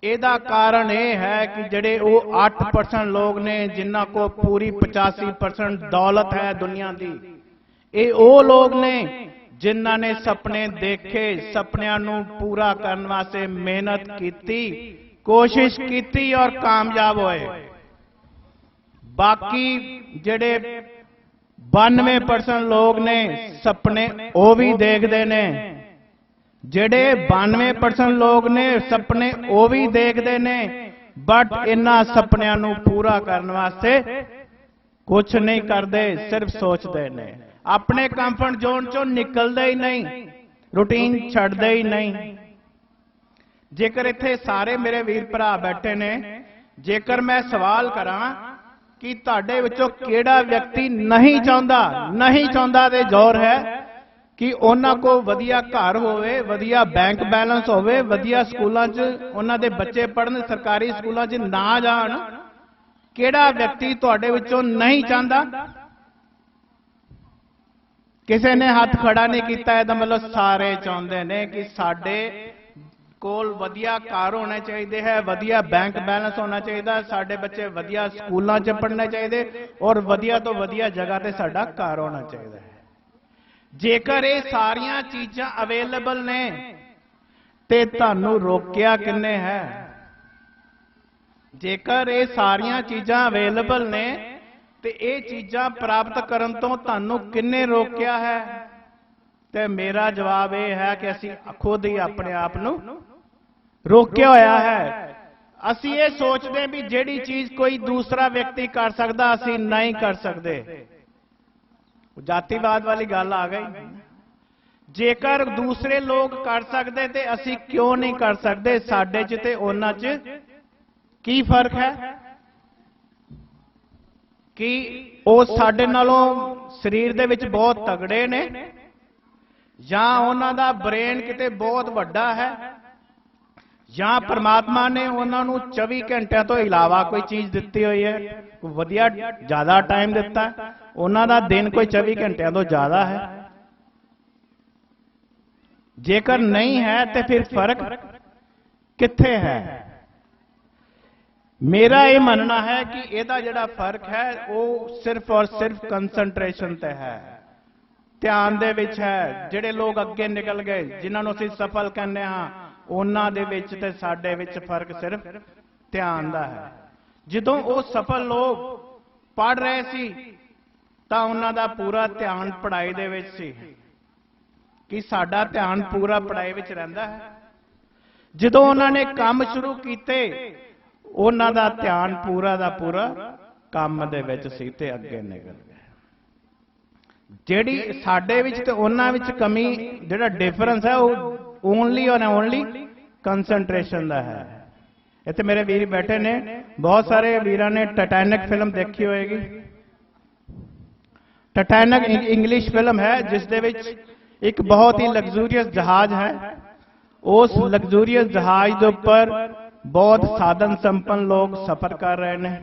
ਇਹਦਾ ਕਾਰਨ ਇਹ ਹੈ ਕਿ ਜਿਹੜੇ ਉਹ 8% ਲੋਕ ਨੇ ਜਿਨ੍ਹਾਂ ਕੋਲ ਪੂਰੀ 85% ਦੌਲਤ ਹੈ ਦੁਨੀਆ ਦੀ, ਇਹ ਉਹ ਲੋਕ ਨੇ ਜਿਨ੍ਹਾਂ ਨੇ ਸੁਪਨੇ ਦੇਖੇ, ਸੁਪਨਿਆਂ ਨੂੰ ਪੂਰਾ ਕਰਨ ਵਾਸਤੇ ਮਿਹਨਤ ਕੀਤੀ, ਕੋਸ਼ਿਸ਼ ਕੀਤੀ ਔਰ ਕਾਮਯਾਬ ਹੋਏ। ਬਾਕੀ ਜਿਹੜੇ 92% ਲੋਕ ਨੇ ਸੁਪਨੇ ਉਹ ਵੀ ਦੇਖਦੇ ਨੇ, ਜਿਹੜੇ 92% ਲੋਕ ਨੇ ਸੁਪਨੇ ਉਹ ਵੀ ਦੇਖਦੇ ਨੇ, ਬਟ ਇਹਨਾਂ ਸੁਪਨਿਆਂ ਨੂੰ ਪੂਰਾ ਕਰਨ ਵਾਸਤੇ ਕੁਝ ਨਹੀਂ ਕਰਦੇ, ਸਿਰਫ ਸੋਚਦੇ ਨੇ, ਆਪਣੇ ਕੰਫਰਟ ਜ਼ੋਨ ਚੋਂ ਨਿਕਲਦੇ ਹੀ ਨਹੀਂ, ਰੂਟੀਨ ਛੱਡਦੇ ਹੀ ਨਹੀਂ। ਜੇਕਰ ਇੱਥੇ ਸਾਰੇ ਮੇਰੇ ਵੀਰ ਭਰਾ ਬੈਠੇ ਨੇ, ਜੇਕਰ ਮੈਂ ਸਵਾਲ ਕਰਾਂ ਕਿ ਤੁਹਾਡੇ ਵਿੱਚੋਂ ਕਿਹੜਾ ਵਿਅਕਤੀ ਨਹੀਂ ਚਾਹੁੰਦਾ ਤੇ ਜ਼ੋਰ ਹੈ ਕਿ ਉਹਨਾਂ ਕੋਲ ਵਧੀਆ ਘਰ ਹੋਵੇ, ਵਧੀਆ ਬੈਂਕ ਬੈਲੈਂਸ ਹੋਵੇ, ਵਧੀਆ ਸਕੂਲਾਂ 'ਚ ਉਹਨਾਂ ਦੇ ਬੱਚੇ ਪੜ੍ਹਨ, ਸਰਕਾਰੀ ਸਕੂਲਾਂ 'ਚ ਨਾ ਜਾਣ, ਕਿਹੜਾ ਵਿਅਕਤੀ ਤੁਹਾਡੇ ਵਿੱਚੋਂ ਨਹੀਂ ਚਾਹੁੰਦਾ? ਕਿਸੇ ਨੇ ਹੱਥ ਖੜਾ ਨਹੀਂ ਕੀਤਾ, ਇਹਦਾ ਮਤਲਬ ਸਾਰੇ ਚਾਹੁੰਦੇ ਨੇ ਕਿ ਸਾਡੇ ਕੋਲ ਵਧੀਆ ਘਰ ਹੋਣੇ ਚਾਹੀਦੇ ਹੈ, ਵਧੀਆ ਬੈਂਕ ਬੈਲੈਂਸ ਹੋਣਾ ਚਾਹੀਦਾ, ਸਾਡੇ ਬੱਚੇ ਵਧੀਆ ਸਕੂਲਾਂ 'ਚ ਪੜ੍ਹਨੇ ਚਾਹੀਦੇ ਔਰ ਵਧੀਆ ਤੋਂ ਵਧੀਆ ਜਗ੍ਹਾ ਤੇ ਸਾਡਾ ਘਰ ਹੋਣਾ ਚਾਹੀਦਾ ਹੈ। ਜੇਕਰ ਇਹ ਸਾਰੀਆਂ ਚੀਜ਼ਾਂ ਅਵੇਲੇਬਲ ਨੇ ਤੇ ਤੁਹਾਨੂੰ ਰੋਕਿਆ ਕਿੰਨੇ ਹੈ? ਜੇਕਰ ਇਹ ਸਾਰੀਆਂ ਚੀਜ਼ਾਂ ਅਵੇਲੇਬਲ ਨੇ ਤੇ ਇਹ ਚੀਜ਼ਾਂ ਪ੍ਰਾਪਤ ਕਰਨ ਤੋਂ ਤੁਹਾਨੂੰ ਕਿੰਨੇ ਰੋਕਿਆ ਹੈ? ਤੇ ਮੇਰਾ ਜਵਾਬ ਇਹ ਹੈ ਕਿ ਅਸੀਂ ਖੁਦ ਹੀ ਆਪਣੇ ਆਪ ਨੂੰ ਰੋਕਿਆ ਹੋਇਆ ਹੈ। ਅਸੀਂ ਇਹ ਸੋਚਦੇ ਵੀ ਜਿਹੜੀ ਚੀਜ਼ ਕੋਈ ਦੂਸਰਾ ਵਿਅਕਤੀ ਕਰ ਸਕਦਾ ਅਸੀਂ ਨਹੀਂ ਕਰ ਸਕਦੇ। ਜਾਤੀਵਾਦ ਵਾਲੀ ਗੱਲ ਆ ਗਈ। ਜੇਕਰ ਦੂਸਰੇ ਲੋਕ ਕਰ ਸਕਦੇ ਤੇ ਅਸੀਂ ਕਿਉਂ ਨਹੀਂ ਕਰ ਸਕਦੇ? ਸਾਡੇ 'ਚ ਤੇ ਉਹਨਾਂ 'ਚ ਕੀ ਫਰਕ ਹੈ? ਕਿ ਉਹ ਸਾਡੇ ਨਾਲੋਂ ਸਰੀਰ ਦੇ ਵਿੱਚ ਬਹੁਤ ਤਗੜੇ ਨੇ ਜਾਂ ਉਹਨਾਂ ਦਾ ਬ੍ਰੇਨ ਕਿਤੇ ਬਹੁਤ ਵੱਡਾ ਹੈ ਜਾਂ ਪਰਮਾਤਮਾ ਨੇ ਉਹਨਾਂ ਨੂੰ 24 ਘੰਟਿਆਂ ਤੋਂ ਇਲਾਵਾ ਕੋਈ ਚੀਜ਼ ਦਿੱਤੀ ਹੋਈ ਹੈ, ਕੋਈ ਵਧੀਆ ਜ਼ਿਆਦਾ ਟਾਈਮ ਦਿੱਤਾ, ਉਹਨਾਂ ਦਾ ਦਿਨ ਕੋਈ 24 ਘੰਟਿਆਂ ਤੋਂ ਜ਼ਿਆਦਾ ਹੈ। ਜੇਕਰ ਨਹੀਂ ਹੈ ਤੇ ਫਿਰ ਫਰਕ ਕਿੱਥੇ ਹੈ? ਮੇਰਾ ਇਹ ਮੰਨਣਾ ਹੈ ਕਿ ਇਹਦਾ ਜਿਹੜਾ ਫਰਕ ਹੈ ਉਹ ਸਿਰਫ ਔਰ ਸਿਰਫ ਕੰਸੈਂਟਰੇਸ਼ਨ ਤੇ ਹੈ, ਧਿਆਨ ਦੇ ਵਿੱਚ ਹੈ। ਜਿਹੜੇ ਲੋਕ ਅੱਗੇ ਨਿਕਲ ਗਏ, ਜਿਨ੍ਹਾਂ ਨੂੰ ਅਸੀਂ ਸਫਲ ਕਹਿੰਦੇ ਹਾਂ, ਉਹਨਾਂ ਦੇ ਵਿੱਚ ਤੇ ਸਾਡੇ ਵਿੱਚ ਫਰਕ ਸਿਰਫ ਧਿਆਨ ਦਾ ਹੈ। ਜਦੋਂ ਉਹ ਸਫਲ ਲੋਕ ਪੜ੍ਹ ਰਹੇ ਸੀ ਤਾਂ ਉਹਨਾਂ ਦਾ ਪੂਰਾ ਧਿਆਨ ਪੜ੍ਹਾਈ ਦੇ ਵਿੱਚ ਸੀ। ਕਿ ਸਾਡਾ ਧਿਆਨ ਪੂਰਾ ਪੜ੍ਹਾਈ ਵਿੱਚ ਰਹਿੰਦਾ ਹੈ। ਜਦੋਂ ਉਹਨਾਂ ਨੇ ਕੰਮ ਸ਼ੁਰੂ ਕੀਤੇ ਉਹਨਾਂ ਦਾ ਧਿਆਨ ਪੂਰਾ ਦਾ ਪੂਰਾ ਕੰਮ ਦੇ ਵਿੱਚ ਸੀ ਤੇ ਅੱਗੇ ਨਿਕਲ ਗਏ। ਜਿਹੜੀ ਸਾਡੇ ਵਿੱਚ ਤੇ ਉਹਨਾਂ ਵਿੱਚ ਕਮੀ, ਜਿਹੜਾ ਡਿਫਰੈਂਸ ਹੈ ਉਹ ਓਨਲੀ ਔਰ ਓਨਲੀ ਕੰਸੈਂਟਰੇਸ਼ਨ ਦਾ ਹੈ। ਇੱਥੇ ਮੇਰੇ ਵੀਰ ਬੈਠੇ ਨੇ, ਬਹੁਤ ਸਾਰੇ ਵੀਰਾਂ ਨੇ ਟਾਈਟੈਨਿਕ ਫਿਲਮ ਦੇਖੀ ਹੋਏਗੀ। ਟਾਈਟੈਨਿਕ ਇੰਗਲਿਸ਼ ਫਿਲਮ ਹੈ ਜਿਸ ਦੇ ਵਿੱਚ ਇੱਕ ਬਹੁਤ ਹੀ ਲਗਜ਼ੂਰੀਅਸ ਜਹਾਜ਼ ਹੈ। ਉਸ ਲਗਜ਼ੂਰੀਅਸ ਜਹਾਜ਼ ਦੇ ਉੱਪਰ ਬਹੁਤ ਸਾਧਨ ਸੰਪੰਨ ਲੋਕ ਸਫ਼ਰ ਕਰ ਰਹੇ ਨੇ।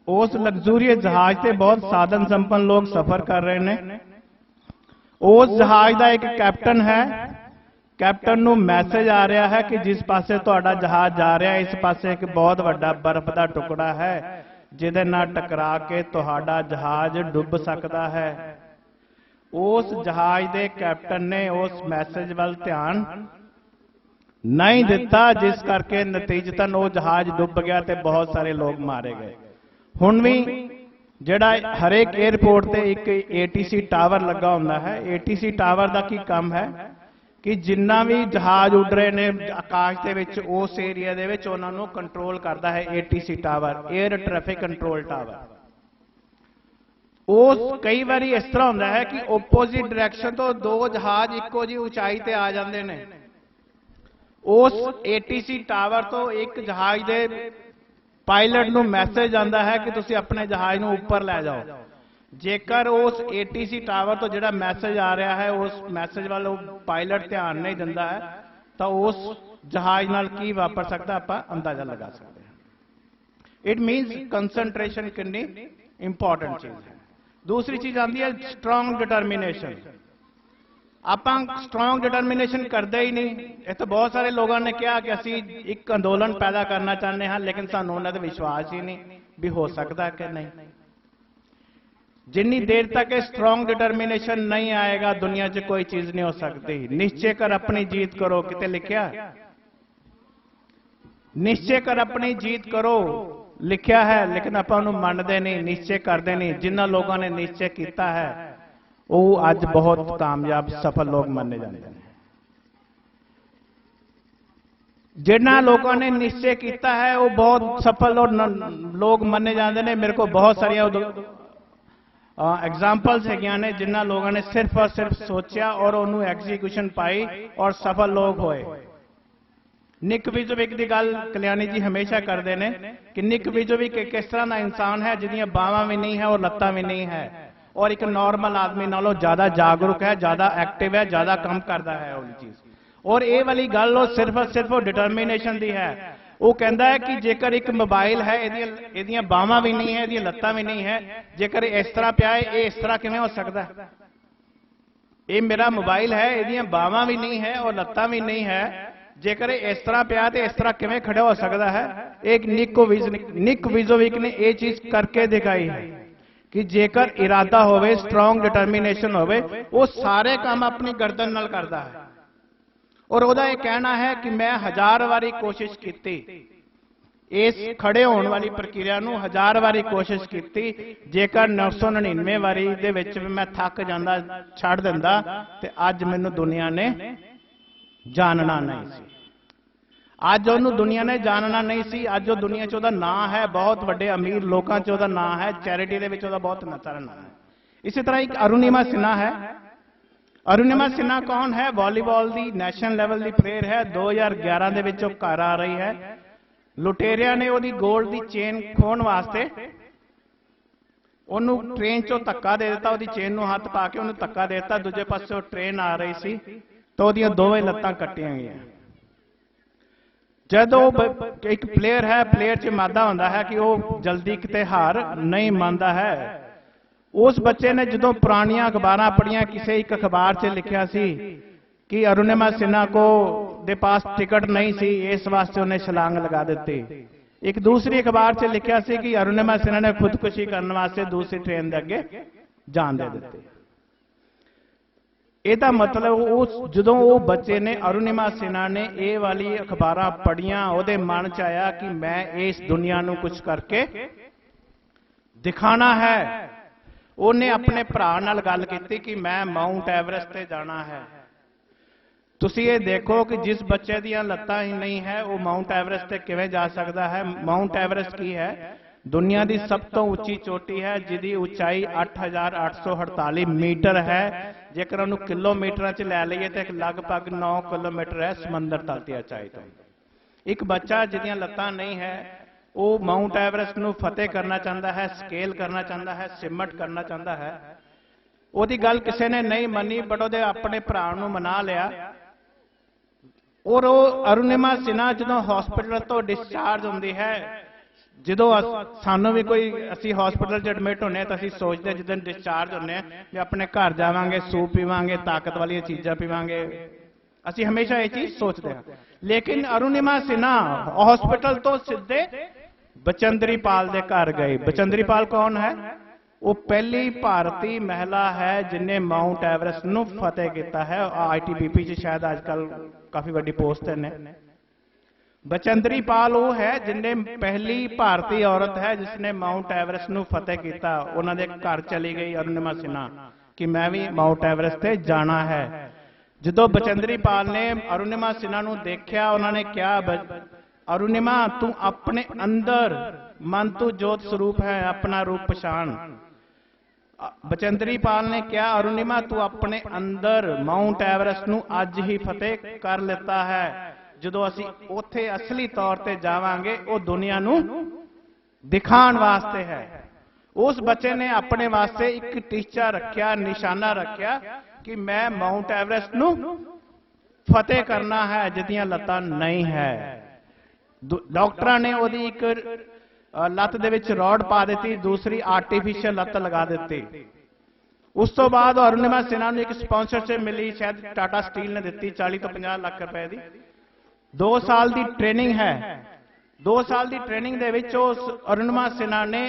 ਉਸ ਲਗਜ਼ੂਰੀਅਸ ਜਹਾਜ਼ ਤੇ ਬਹੁਤ ਸਾਧਨ ਸੰਪੰਨ ਲੋਕ ਸਫ਼ਰ ਕਰ ਰਹੇ ਨੇ। ਉਸ ਜਹਾਜ਼ ਦਾ ਇੱਕ ਕੈਪਟਨ ਹੈ। ਕੈਪਟਨ ਨੂੰ ਮੈਸੇਜ ਆ ਰਿਹਾ ਹੈ ਕਿ ਜਿਸ ਪਾਸੇ ਤੁਹਾਡਾ ਜਹਾਜ਼ ਜਾ ਰਿਹਾ ਇਸ ਪਾਸੇ ਇੱਕ ਬਹੁਤ ਵੱਡਾ ਬਰਫ਼ ਦਾ ਟੁਕੜਾ ਹੈ ਜਿਹਦੇ ਨਾਲ ਟਕਰਾ ਕੇ ਤੁਹਾਡਾ ਜਹਾਜ਼ ਡੁੱਬ ਸਕਦਾ ਹੈ। ਉਸ ਜਹਾਜ਼ ਦੇ ਕੈਪਟਨ ਨੇ ਉਸ ਮੈਸੇਜ ਵੱਲ ਧਿਆਨ ਨਹੀਂ ਦਿੱਤਾ, ਜਿਸ ਕਰਕੇ ਨਤੀਜਤਨ ਉਹ ਜਹਾਜ਼ ਡੁੱਬ ਗਿਆ ਤੇ ਬਹੁਤ ਸਾਰੇ ਲੋਕ ਮਾਰੇ ਗਏ। ਹੁਣ ਵੀ ਜਿਹੜਾ ਹਰੇਕ 에ਅਰਪੋਰਟ ਤੇ ਇੱਕ ATC ਟਾਵਰ ਲੱਗਾ ਹੁੰਦਾ ਹੈ। ATC ਟਾਵਰ ਦਾ ਕੀ ਕੰਮ ਹੈ ਕਿ ਜਿੰਨਾ ਵੀ ਜਹਾਜ਼ ਉੱਡ ਰਹੇ ਨੇ ਆਕਾਸ਼ ਦੇ ਵਿੱਚ ਉਸ ਏਰੀਆ ਦੇ ਵਿੱਚ ਉਹਨਾਂ ਨੂੰ ਕੰਟਰੋਲ ਕਰਦਾ ਹੈ ATC tower, air traffic control tower. ਉਸ ਕਈ ਵਾਰੀ ਇਸ ਤਰ੍ਹਾਂ ਹੁੰਦਾ ਹੈ ਕਿ ਆਪੋਜ਼ਿਟ ਡਾਇਰੈਕਸ਼ਨ ਤੋਂ ਦੋ ਜਹਾਜ਼ ਇੱਕੋ ਜਿਹੀ ਉਚਾਈ ਤੇ ਆ ਜਾਂਦੇ ਨੇ। ਉਸ ATC ਟਾਵਰ ਤੋਂ ਇੱਕ ਜਹਾਜ਼ ਦੇ ਪਾਇਲਟ ਨੂੰ ਮੈਸੇਜ ਆਉਂਦਾ ਹੈ ਕਿ ਤੁਸੀਂ ਆਪਣੇ ਜਹਾਜ਼ ਨੂੰ ਉੱਪਰ ਲੈ ਜਾਓ। ਜੇਕਰ ਉਸ ATC ਟਾਵਰ ਤੋਂ ਜਿਹੜਾ ਮੈਸੇਜ ਆ ਰਿਹਾ ਹੈ ਉਸ ਮੈਸੇਜ ਵੱਲ ਉਹ ਪਾਇਲਟ ਧਿਆਨ ਨਹੀਂ ਦਿੰਦਾ ਹੈ ਤਾਂ ਉਸ ਜਹਾਜ਼ ਨਾਲ ਕੀ ਵਾਪਰ ਸਕਦਾ ਆਪਾਂ ਅੰਦਾਜ਼ਾ ਲਗਾ ਸਕਦੇ ਹਾਂ। ਇਟ ਮੀਨਸ ਕੰਸੈਂਟਰੇਸ਼ਨ ਕਿੰਨੀ ਇੰਪੋਰਟੈਂਟ ਚੀਜ਼ ਹੈ। ਦੂਸਰੀ ਚੀਜ਼ ਆਉਂਦੀ ਹੈ ਸਟਰੋਂਗ ਡਿਟਰਮੀਨੇਸ਼ਨ। ਆਪਾਂ ਸਟਰੋਂਗ ਡਿਟਰਮੀਨੇਸ਼ਨ ਕਰਦੇ ਹੀ ਨਹੀਂ। ਇੱਥੇ ਬਹੁਤ ਸਾਰੇ ਲੋਕਾਂ ਨੇ ਕਿਹਾ ਕਿ ਅਸੀਂ ਇੱਕ ਅੰਦੋਲਨ ਪੈਦਾ ਕਰਨਾ ਚਾਹੁੰਦੇ ਹਾਂ, ਲੇਕਿਨ ਸਾਨੂੰ ਉਹਨਾਂ ਤੇ ਵਿਸ਼ਵਾਸ ਹੀ ਨਹੀਂ ਵੀ ਹੋ ਸਕਦਾ ਕਿ ਨਹੀਂ। जिन्नी देर तक स्ट्रॉन्ग डिटर्मिनेशन नहीं आएगा दुनिया 'ਚ कोई चीज नहीं हो सकती। निश्चय कर अपनी जीत करो, किते लिखिया निश्चय कर अपनी जीत करो लिखिया है, लेकिन ਆਪਾਂ ਨੂੰ ਮੰਨਦੇ ਨਹੀਂ, ਨਿਸ਼ਚੈ ਕਰਦੇ ਨਹੀਂ। ਜਿਨ੍ਹਾਂ ਲੋਕਾਂ ਨੇ ਨਿਸ਼ਚੈ ਕੀਤਾ ਹੈ ਉਹ ਅੱਜ ਬਹੁਤ ਕਾਮਯਾਬ ਸਫਲ ਲੋਕ ਮੰਨੇ ਜਾਂਦੇ ਨੇ। जिन्होंने लोगों ने निश्चय किया है वो बहुत सफल और लोग मन्ने जाते हैं। मेरे को बहुत सारिया एग्जाम्पल्स है ने जिन्होंने लोगों ने सिर्फ और सिर्फ सोचा और उन्होंने एग्जीक्यूशन पाई और सफल लोग होए। निक विजोविक की गल कल्याणी जी हमेशा करते हैं कि निक विजोविक एक इस तरह का इंसान है जिन्दियां बावां भी नहीं है और लत्तां भी नहीं है, और एक नॉर्मल आदमी नालों ज्यादा जागरूक है, ज्यादा एक्टिव है, ज्यादा काम करता है वो चीज। और ये वाली गल सिर्फ और सिर्फ डिटरमिनेशन की है। वो कहता है कि जेकर एक मोबाइल है इहदियां बावां भी नहीं है, इहदियां लत्तां भी नहीं है, जेकर इस तरह पिया है ये इस तरह किवें हो सकता है? ये मेरा मोबाइल है, इहदियां बावां भी नहीं है और लत्तां भी नहीं है, जेकर इस तरह पिया तो इस तरह किवें खड़ा हो सकता है? एक निक विजोविक ने यह चीज करके दिखाई है कि जेकर इरादा होवे, स्ट्रॉन्ग डिटरमिनेशन होवे, वो सारे काम अपनी गर्दन नाल करता है। और ਉਹਦਾ ਇਹ कहना है कि मैं 1000 ਵਾਰੀ कोशिश की, इस खड़े होने वाली प्रक्रिया ਨੂੰ 1000 ਵਾਰੀ कोशिश की, जेकर 999 ਵਾਰੀ ਦੇ ਵਿੱਚ मैं थक जाता ਛੱਡ ਦਿੰਦਾ ਤੇ ਅੱਜ ਮੈਨੂੰ दुनिया ने जानना नहीं सी। ਅੱਜ ਉਹਨੂੰ दुनिया ने जानना नहीं सी। ਅੱਜ ਉਹ दुनिया 'ਚ ਉਹਦਾ ਨਾਂ है, बहुत ਵੱਡੇ अमीर ਲੋਕਾਂ 'ਚ ਉਹਦਾ ਨਾਂ है, चैरिटी ਦੇ ਵਿੱਚ ਉਹਦਾ बहुत ਨਤਰ ਨਾਂ है। इसी तरह एक अरुणिमा सिन्हा है। अरुणिमा सिन्हा कौन है? वॉलीबॉल की नैशनल लैवल की प्लेयर है। 2011 ਦੇ ਵਿੱਚ ਉਹ ਘਰ आ रही है। ਲੁਟੇਰਿਆਂ ਨੇ ਉਹਦੀ ਗੋਲਡ ਦੀ ਚੇਨ ਖੋਣ ਵਾਸਤੇ ਉਹਨੂੰ ट्रेन ਚੋਂ ਧੱਕਾ ਦੇ ਦਿੱਤਾ, ਉਹਦੀ ਚੇਨ ਨੂੰ ਹੱਥ ਪਾ ਕੇ ਉਹਨੂੰ ਧੱਕਾ ਦੇ ਦਿੱਤਾ। ਦੂਜੇ ਪਾਸੇ ट्रेन आ रही सी तो ਉਹਦੀਆਂ ਦੋਵੇਂ ਲੱਤਾਂ ਕੱਟੀਆਂ ਗਈਆਂ। ਜਦੋਂ ਇੱਕ ਪਲੇਅਰ ਹੈ, ਪਲੇਅਰ 'ਚ ਮਾਦਾ ਹੁੰਦਾ ਹੈ ਕਿ ਉਹ ਜਲਦੀ ਕਿਤੇ ਹਾਰ नहीं ਮੰਨਦਾ है। उस बच्चे ने जो पुरानिया अखबार पढ़िया, किसी एक अखबार से लिखा सी कि अरुणिमा सिन्हा को दे पास टिकट नहीं सी, इस वास्ते उन्हें छलांग लगा दी। एक दूसरी अखबार से लिखा सी कि अरुणिमा सिन्हा ने खुदकुशी करने वास्ते दूसरी ट्रेन के अगे जान दे दी। ਇਹਦਾ मतलब उस जो वो बच्चे ने अरुणिमा सिन्हा ने ये वाली अखबार पढ़िया, ਉਹਦੇ मन च आया कि मैं इस दुनिया ਨੂੰ कुछ करके दिखाना है। ਉਹਨੇ ਆਪਣੇ ਭਰਾ ਨਾਲ ਗੱਲ ਕੀਤੀ कि मैं माउंट एवरेस्ट ਤੇ जाना है। ਤੁਸੀਂ ਇਹ ਦੇਖੋ कि जिस बच्चे ਦੀਆਂ ਲੱਤਾਂ ही नहीं है वो माउंट एवरेस्ट ਤੇ ਕਿਵੇਂ ਜਾ ਸਕਦਾ है। माउंट एवरेस्ट की है? दुनिया की सब तो उच्ची चोटी है जिसकी ऊंचाई 8848 मीटर है। जेकर ਉਹਨੂੰ किलोमीटर च लै लईए तो लगभग 9 किलोमीटर है समंदर तल की ऊंचाई तो। एक बच्चा जिसदियां लत्तां नहीं है वो माउंट एवरेस्ट ਨੂੰ फतेह करना चाहता है, स्केल करना चाहता है, सिमट करना चाहता है। ਉਹਦੀ ਗੱਲ ਕਿਸੇ ਨੇ नहीं मनी, बट ਉਹਦੇ अपने भरा ਨੂੰ मना लिया। और वो अरुणिमा सिन्हा जो हॉस्पिटल तो डिस्चार्ज होंदी है, जो सानू भी कोई असी हॉस्पिटल च एडमिट होने तो असी सोचते जिस दिन डिस्चार्ज होने भी अपने घर जावांगे, सूप पीवांगे, ताकत वाली चीज़ां पीवांगे, असी हमेशा ये चीज सोचते हैं। लेकिन अरुणिमा सिन्हा हॉस्पिटल तो सीधे बचेंद्री पाल के घर गए। बचेंद्री पाल कौन है? वो पहली भारतीय महिला है जिन्हें माउंट एवरेस्ट ਨੂੰ फतेह किया है। ITBP च शायद आजकल काफी बड़ी पोस्ट है। बचेंद्री पाल वो है जिन्हें पहली भारतीय औरत है जिसने माउंट एवरेस्ट ਨੂੰ फतेह किया। उन्होंने घर चली गई अरुणिमा सिन्हा कि मैं भी माउंट एवरेस्ट से जाना है। जो बचेंद्री पाल ने अरुणिमा सिन्हा ਨੂੰ देखा, उन्होंने क्या अरुणिमा तू अपने अंदर मन तू जोत स्वरूप है, अपना रूप पछाण। बचेंद्री पाल ने क्या अरुणिमा तू अपने अंदर माउंट एवरेस्ट ਨੂੰ ਅੱਜ ही फतेह कर लेता है। जो असी उथे असली तौर पर जावांगे वो दुनिया ਨੂੰ दिखाण वास्ते है। उस बच्चे ने अपने वास्ते एक टीचा रखा, निशाना रखा कि मैं माउंट एवरेस्ट ਨੂੰ फतेह करना है जिहदियां लत्तां नहीं है। डॉक्टर ने ਉਹਦੀ एक लत्त दे विच रॉड पा दी, दूसरी आर्टिफिशियल लत्त लगा दी। ਉਸ ਤੋਂ ਬਾਅਦ ਅਰੁਣਿਮਾ ਸਿਨਹਾ ਨੂੰ ਇੱਕ ਸਪਾਂਸਰਸ਼ਿਪ ਮਿਲੀ, ਸ਼ਾਇਦ ਟਾਟਾ ਸਟੀਲ ਨੇ ਦਿੱਤੀ 40 ਤੋਂ 50 ਲੱਖ ਰੁਪਏ ਦੀ। 2 ਸਾਲ ਦੀ ਟ੍ਰੇਨਿੰਗ ਹੈ। 2 ਸਾਲ ਦੀ ਟ੍ਰੇਨਿੰਗ ਦੇ ਵਿੱਚ ਉਸ ਅਰੁਣਿਮਾ ਸਿਨਹਾ ਨੇ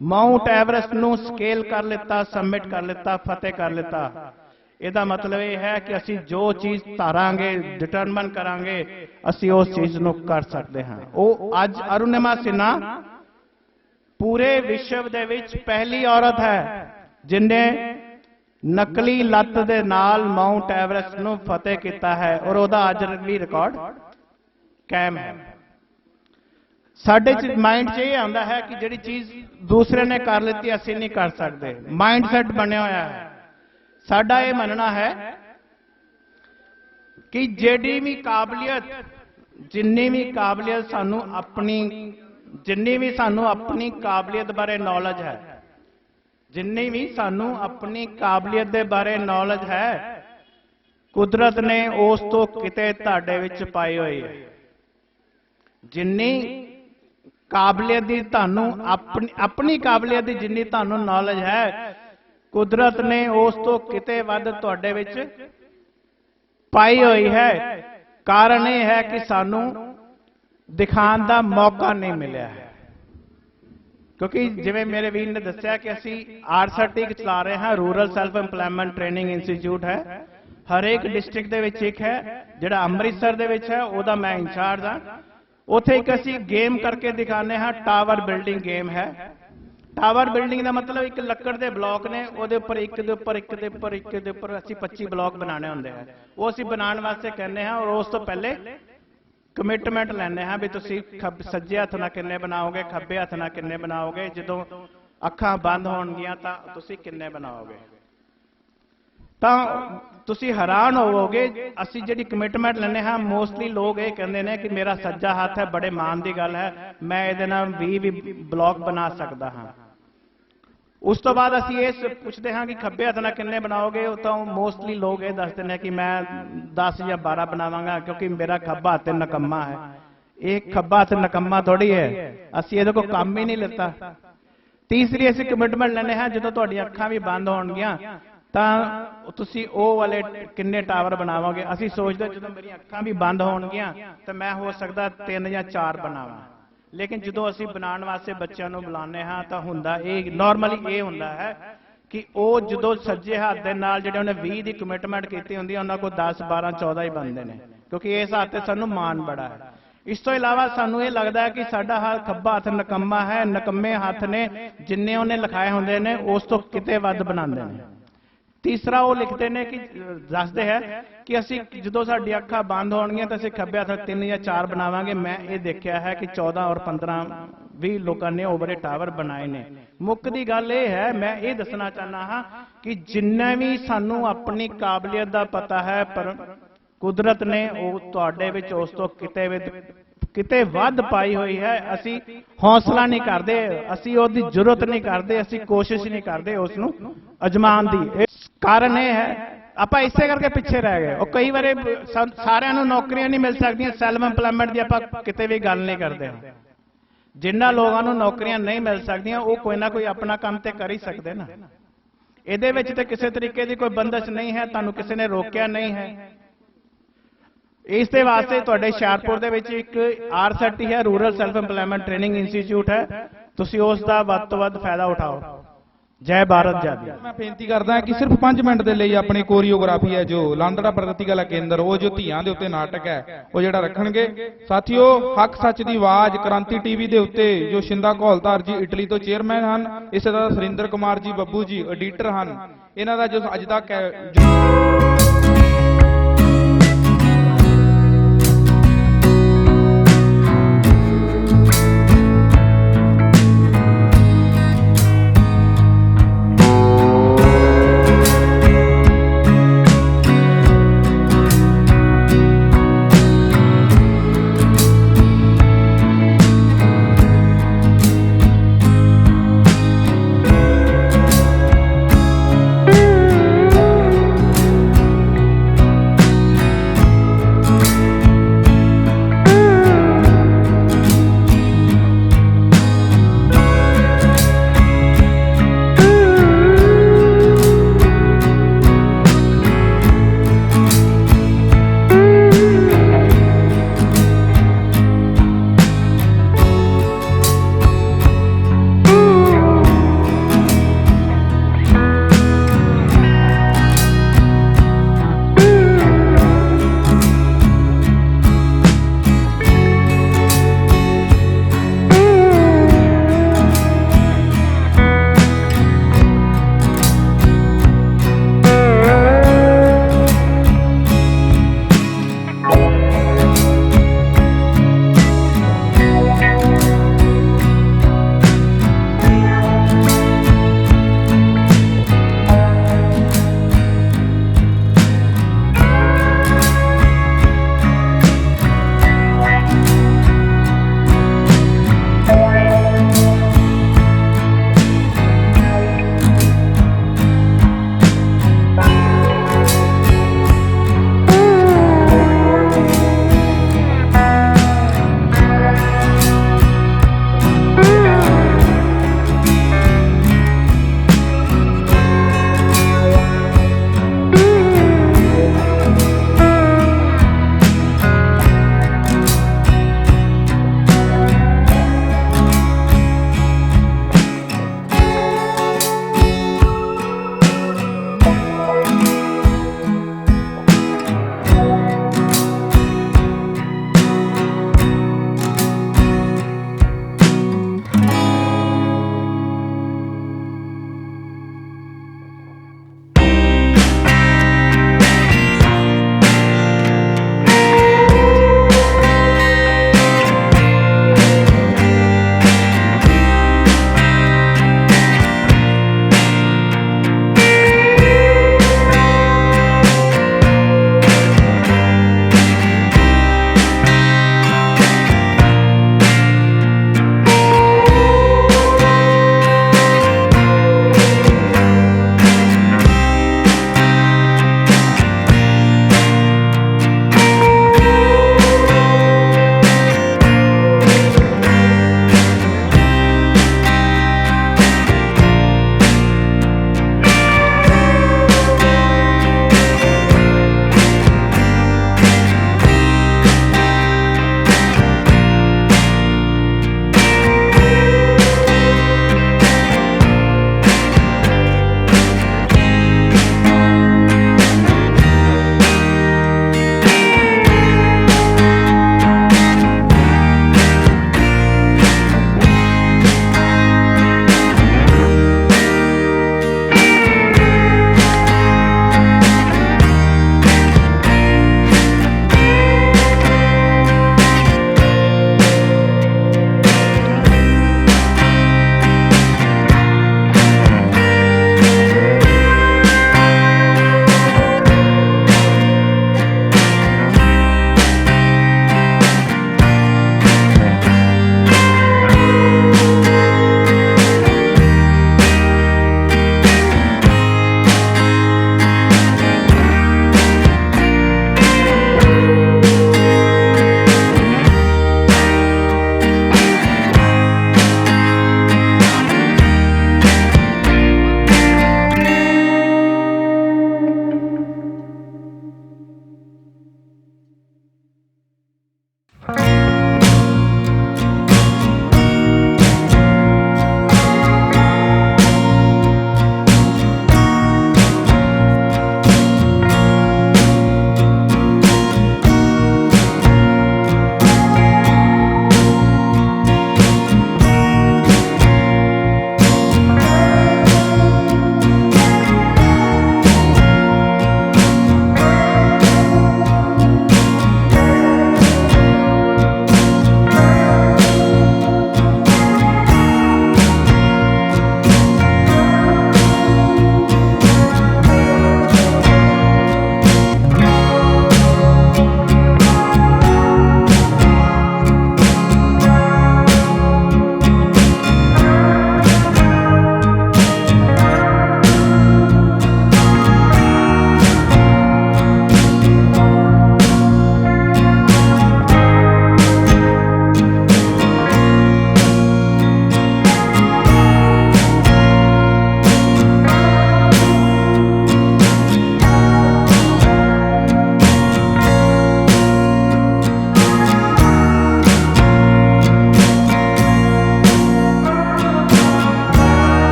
ਮਾਊਂਟ ਐਵਰੈਸਟ ਨੂੰ ਸਕੇਲ ਕਰ ਲਿੱਤਾ, ਸਬਮਿਟ ਕਰ ਲਿੱਤਾ, ਫਤਿਹ ਕਰ ਲਿੱਤਾ। ਇਹਦਾ ਮਤਲਬ ਇਹ ਹੈ ਕਿ ਅਸੀਂ ਜੋ ਚੀਜ਼ ਧਾਰਾਂਗੇ, ਡਿਟਰਮਨ ਕਰਾਂਗੇ, ਅਸੀਂ ਉਸ ਚੀਜ਼ ਨੂੰ ਕਰ ਸਕਦੇ ਹਾਂ। ਉਹ ਅੱਜ ਅਰੁਣਿਮਾ ਸਿਨਹਾ ਪੂਰੇ ਵਿਸ਼ਵ ਦੇ ਵਿੱਚ ਪਹਿਲੀ ਔਰਤ ਹੈ ਜਿਨੇ ਨਕਲੀ ਲੱਤ ਦੇ ਨਾਲ ਮਾਊਂਟ ਐਵਰੈਸਟ ਨੂੰ ਫਤਿਹ ਕੀਤਾ ਹੈ, ਔਰ ਉਹਦਾ ਅੱਜ ਵੀ ਰਿਕਾਰਡ ਕਾਇਮ ਹੈ। ਸਾਡੇ ਮਾਈਂਡ 'ਚ ਇਹ ਆਉਂਦਾ ਹੈ ਕਿ ਜਿਹੜੀ ਚੀਜ਼ ਦੂਸਰੇ ਨੇ ਕਰ ਲਿੱਤੀ ਅਸੀਂ ਨਹੀਂ ਕਰ ਸਕਦੇ। ਮਾਈਂਡ ਸੈਟ ਬਣਿਆ ਹੋਇਆ ਹੈ। ਸਾਡਾ ਇਹ ਮੰਨਣਾ ਹੈ ਕਿ ਜਿਹੜੀ ਵੀ ਕਾਬਲੀਅਤ, ਜਿੰਨੀ ਵੀ ਸਾਨੂੰ ਆਪਣੀ ਕਾਬਲੀਅਤ ਬਾਰੇ ਨੌਲੇਜ ਹੈ, ਜਿੰਨੀ ਵੀ ਸਾਨੂੰ ਆਪਣੀ ਕਾਬਲੀਅਤ ਦੇ ਬਾਰੇ ਨੌਲੇਜ ਹੈ, ਕੁਦਰਤ ਨੇ ਉਸ ਤੋਂ ਕਿਤੇ ਤੁਹਾਡੇ ਵਿੱਚ ਪਾਈ ਹੋਈ ਹੈ। ਜਿੰਨੀ ਕਾਬਲੀਅਤ ਦੀ ਤੁਹਾਨੂੰ ਆਪਣੀ ਕਾਬਲੀਅਤ ਦੀ ਜਿੰਨੀ ਤੁਹਾਨੂੰ ਨੌਲੇਜ ਹੈ, ਕੁਦਰਤ ਨੇ ਉਸ ਤੋਂ ਕਿਤੇ ਵੱਧ ਤੁਹਾਡੇ ਵਿੱਚ ਪਾਈ ਹੋਈ ਹੈ। ਕਾਰਨ ਇਹ ਹੈ ਕਿ ਸਾਨੂੰ ਦਿਖਾਉਣ ਦਾ ਮੌਕਾ ਨਹੀਂ ਮਿਲਿਆ ਹੈ। ਕਿਉਂਕਿ ਜਿਵੇਂ ਮੇਰੇ ਵੀਰ ਨੇ ਦੱਸਿਆ ਕਿ ਅਸੀਂ ਆਰਸਟੀ ਚਲਾ ਰਹੇ ਹਾਂ, rural self employment training institute ਹੈ। ਹਰੇਕ ਡਿਸਟ੍ਰਿਕਟ ਦੇ ਵਿੱਚ ਇੱਕ ਹੈ। ਜਿਹੜਾ ਅੰਮ੍ਰਿਤਸਰ ਦੇ ਵਿੱਚ ਹੈ ਉਹਦਾ ਮੈਂ ਇੰਚਾਰਜ ਹਾਂ। ਉੱਥੇ ਇੱਕ ਅਸੀਂ ਗੇਮ ਕਰਕੇ ਦਿਖਾਉਂਦੇ ਹਾਂ, ਟਾਵਰ ਬਿਲਡਿੰਗ ਗੇਮ ਹੈ। ਟਾਵਰ ਬਿਲਡਿੰਗ ਦਾ ਮਤਲਬ ਇੱਕ ਲੱਕੜ ਦੇ ਬਲੌਕ ਨੇ, ਉਹਦੇ ਉੱਪਰ ਇੱਕ ਦੇ ਉੱਪਰ ਇੱਕ ਦੇ ਉੱਪਰ ਇੱਕ ਦੇ ਉੱਪਰ ਅਸੀਂ 25 ਬਲੌਕ ਬਣਾਉਣੇ ਹੁੰਦੇ ਆ। ਉਹ ਅਸੀਂ ਬਣਾਉਣ ਵਾਸਤੇ ਕਹਿੰਦੇ ਹਾਂ, ਔਰ ਉਸ ਤੋਂ ਪਹਿਲੇ ਕਮਿਟਮੈਂਟ ਲੈਂਦੇ ਹਾਂ ਵੀ ਤੁਸੀਂ ਸੱਜੇ ਹੱਥ ਨਾਲ ਕਿੰਨੇ ਬਣਾਓਗੇ, ਖੱਬੇ ਹੱਥ ਨਾਲ ਕਿੰਨੇ ਬਣਾਓਗੇ, ਜਦੋਂ ਅੱਖਾਂ ਬੰਦ ਹੋਣਗੀਆਂ ਤਾਂ ਤੁਸੀਂ ਕਿੰਨੇ ਬਣਾਓਗੇ। ਤਾਂ ਤੁਸੀਂ ਹੈਰਾਨ ਹੋਵੋਗੇ, ਅਸੀਂ ਜਿਹੜੀ ਕਮਿਟਮੈਂਟ ਲੈਂਦੇ ਹਾਂ, ਮੋਸਟਲੀ ਲੋਕ ਇਹ ਕਹਿੰਦੇ ਨੇ ਕਿ ਮੇਰਾ ਸੱਜਾ ਹੱਥ ਹੈ, ਬੜੇ ਮਾਣ ਦੀ ਗੱਲ ਹੈ, ਮੈਂ ਇਹਦੇ ਨਾਲ 20 ਬਲੌਕ ਬਣਾ ਸਕਦਾ ਹਾਂ। ਉਸ ਤੋਂ ਬਾਅਦ ਅਸੀਂ ਇਹ ਪੁੱਛਦੇ ਹਾਂ ਕਿ ਖੱਬੇ ਹੱਥ ਨਾਲ ਕਿੰਨੇ ਬਣਾਓਗੇ। ਉਹ ਤਾਂ ਮੋਸਟਲੀ ਲੋਕ ਇਹ ਦੱਸਦੇ ਨੇ ਕਿ ਮੈਂ 10 ਜਾਂ 12 ਬਣਾਵਾਂਗਾ, ਕਿਉਂਕਿ ਮੇਰਾ ਖੱਬਾ ਹੱਥ ਨਕੰਮਾ ਹੈ। ਇਹ ਖੱਬਾ ਹੱਥ ਨਕੰਮਾ ਥੋੜੀ ਹੈ, ਅਸੀਂ ਇਹਦੇ ਕੋਲ ਕੰਮ ਹੀ ਨਹੀਂ ਲਿੱਤਾ। ਤੀਸਰੀ ਅਸੀਂ ਕਮਿਟਮੈਂਟ ਲੈਂਦੇ ਹਾਂ, ਜਦੋਂ ਤੁਹਾਡੀਆਂ ਅੱਖਾਂ ਵੀ ਬੰਦ ਹੋਣਗੀਆਂ ਤਾਂ ਤੁਸੀਂ ਉਹ ਵਾਲੇ ਕਿੰਨੇ ਟਾਵਰ ਬਣਾਵਾਂਗੇ। ਅਸੀਂ ਸੋਚਦੇ ਜਦੋਂ ਮੇਰੀਆਂ ਅੱਖਾਂ ਵੀ ਬੰਦ ਹੋਣਗੀਆਂ ਤਾਂ ਮੈਂ ਹੋ ਸਕਦਾ 3 ਜਾਂ 4 ਬਣਾਵਾਂ। ਲੇਕਿਨ ਜਦੋਂ ਅਸੀਂ ਬਣਾਉਣ ਵਾਸਤੇ ਬੱਚਿਆਂ ਨੂੰ ਬੁਲਾਉਂਦੇ ਹਾਂ ਤਾਂ ਹੁੰਦਾ ਇਹ ਨਾਰਮਲੀ ਇਹ ਹੁੰਦਾ ਹੈ ਕਿ ਉਹ ਜਦੋਂ ਸੱਜੇ ਹੱਥ ਦੇ ਨਾਲ ਜਿਹੜੇ ਉਹਨੇ 20 ਦੀ ਕਮਿਟਮੈਂਟ ਕੀਤੀ ਹੁੰਦੀ ਹੈ, ਉਹਨਾਂ ਕੋਲ 10 12 14 ਹੀ ਬਣਦੇ ਨੇ, ਕਿਉਂਕਿ ਇਸ ਹੱਥ ਤੇ ਸਾਨੂੰ ਮਾਣ ਬੜਾ ਹੈ। ਇਸ ਤੋਂ ਇਲਾਵਾ ਸਾਨੂੰ ਇਹ ਲੱਗਦਾ ਹੈ ਕਿ ਸਾਡਾ ਹੱਥ ਖੱਬਾ ਹੱਥ ਨਕੰਮਾ ਹੈ। ਨਕੰਮੇ ਹੱਥ ਨੇ ਜਿੰਨੇ ਉਹਨੇ ਲਿਖਾਏ ਹੁੰਦੇ ਨੇ ਉਸ ਤੋਂ ਕਿਤੇ ਵੱਧ ਬਣਾਉਂਦੇ ਨੇ। ਤੀਸਰਾ ਉਹ ਲਿਖਦੇ ਨੇ ਕਿ ਦੱਸਦੇ ਹੈ ਕਿ ਅਸੀਂ ਜਦੋਂ ਸਾਡੀ ਅੱਖਾਂ ਬੰਦ ਹੋਣਗੀਆਂ ਤਾਂ ਅਸੀਂ ਖੱਬੇ ਹੱਥ 3 ਜਾਂ 4 ਬਣਾਵਾਂਗੇ। ਮੈਂ ਇਹ ਦੇਖਿਆ ਹੈ ਕਿ 14 ਔਰ 15 20 ਲੋਕਾਂ ਨੇ ਓਵਰੇ ਟਾਵਰ ਬਣਾਏ ਨੇ। ਮੁੱਖ ਦੀ ਗੱਲ ਇਹ ਹੈ, ਮੈਂ ਇਹ ਦੱਸਣਾ ਚਾਹੁੰਦਾ ਹਾਂ ਕਿ ਜਿੰਨਾ ਵੀ ਸਾਨੂੰ ਆਪਣੀ ਕਾਬਲੀਅਤ ਦਾ ਪਤਾ ਹੈ, ਪਰ ਕੁਦਰਤ ਨੇ ਉਹ ਤੁਹਾਡੇ ਵਿੱਚ ਉਸ ਤੋਂ ਕਿਤੇ ਵੱਧ ਪਾਈ ਹੋਈ ਹੈ। ਅਸੀਂ ਹੌਸਲਾ ਨਹੀਂ ਕਰਦੇ, ਅਸੀਂ ਉਹਦੀ ਜ਼ਰੂਰਤ ਨਹੀਂ ਕਰਦੇ, ਅਸੀਂ ਕੋਸ਼ਿਸ਼ ਨਹੀਂ ਕਰਦੇ ਉਸ ਨੂੰ ਅਜਮਾਉਣ ਦੀ। ਕਾਰਨ ਇਹ ਹੈ ਆਪਾਂ ਇਸੇ ਕਰਕੇ ਪਿੱਛੇ ਰਹਿ ਗਏ। ਉਹ ਕਈ ਵਾਰੀ ਸਾਰਿਆਂ ਨੂੰ ਨੌਕਰੀਆਂ ਨਹੀਂ ਮਿਲ ਸਕਦੀਆਂ। ਸੈਲਫ ਇੰਪਲਾਇਮੈਂਟ ਦੀ ਆਪਾਂ ਕਿਤੇ ਵੀ ਗੱਲ ਨਹੀਂ ਕਰਦੇ। ਜਿਨ੍ਹਾਂ ਲੋਕਾਂ ਨੂੰ ਨੌਕਰੀਆਂ ਨਹੀਂ ਮਿਲ ਸਕਦੀਆਂ ਉਹ ਕੋਈ ਨਾ ਕੋਈ ਆਪਣਾ ਕੰਮ ਤੇ ਕਰ ਹੀ ਸਕਦੇ ਨਾ। ਇਹਦੇ ਵਿੱਚ ਤੇ ਕਿਸੇ ਤਰੀਕੇ ਦੀ ਕੋਈ ਬੰਦਸ਼ ਨਹੀਂ ਹੈ, ਤੁਹਾਨੂੰ ਕਿਸੇ ਨੇ ਰੋਕਿਆ ਨਹੀਂ ਹੈ। ਇਸ ਦੇ ਵਾਸਤੇ ਤੁਹਾਡੇ ਹੁਸ਼ਿਆਰਪੁਰ ਦੇ ਵਿੱਚ ਇੱਕ ਆਰਸਟੀ ਹੈ, rural self employment training institute ਹੈ। ਤੁਸੀਂ ਉਸ ਦਾ ਵੱਧ ਤੋਂ ਵੱਧ ਫਾਇਦਾ ਉਠਾਓ। ਜੈ ਭਾਰਤ ਜਾਦੀ। ਮੈਂ ਬੇਨਤੀ ਕਰਦਾ ਕਿ ਸਿਰਫ 5 ਮਿੰਟ ਦੇ ਲਈ ਆਪਣੀ ਕੋਰੀਓਗ੍ਰਾਫੀ ਹੈ ਜੋ ਲਾਂਦੜਾ ਪ੍ਰਗਤੀ ਕਲਾ ਕੇਂਦਰ, ਉਹ ਜੋ ਧੀਆਂ ਦੇ ਉੱਤੇ ਨਾਟਕ ਹੈ ਉਹ ਜਿਹੜਾ ਰੱਖਣਗੇ। ਸਾਥੀਓ, ਹੱਕ ਸੱਚ ਦੀ ਆਵਾਜ਼ ਕ੍ਰਾਂਤੀ ਟੀਵੀ ਦੇ ਉੱਤੇ ਜੋ ਸ਼ਿੰਦਾ ਘੋਲਤਾਰ ਜੀ ਇਟਲੀ ਤੋਂ ਚੇਅਰਮੈਨ ਹਨ, ਇਸੇ ਤਰ੍ਹਾਂ ਸੁਰਿੰਦਰ ਕੁਮਾਰ ਜੀ ਬੱਬੂ ਜੀ ਐਡੀਟਰ ਹਨ। ਇਹਨਾਂ ਦਾ ਜੋ ਅੱਜ ਤੱਕ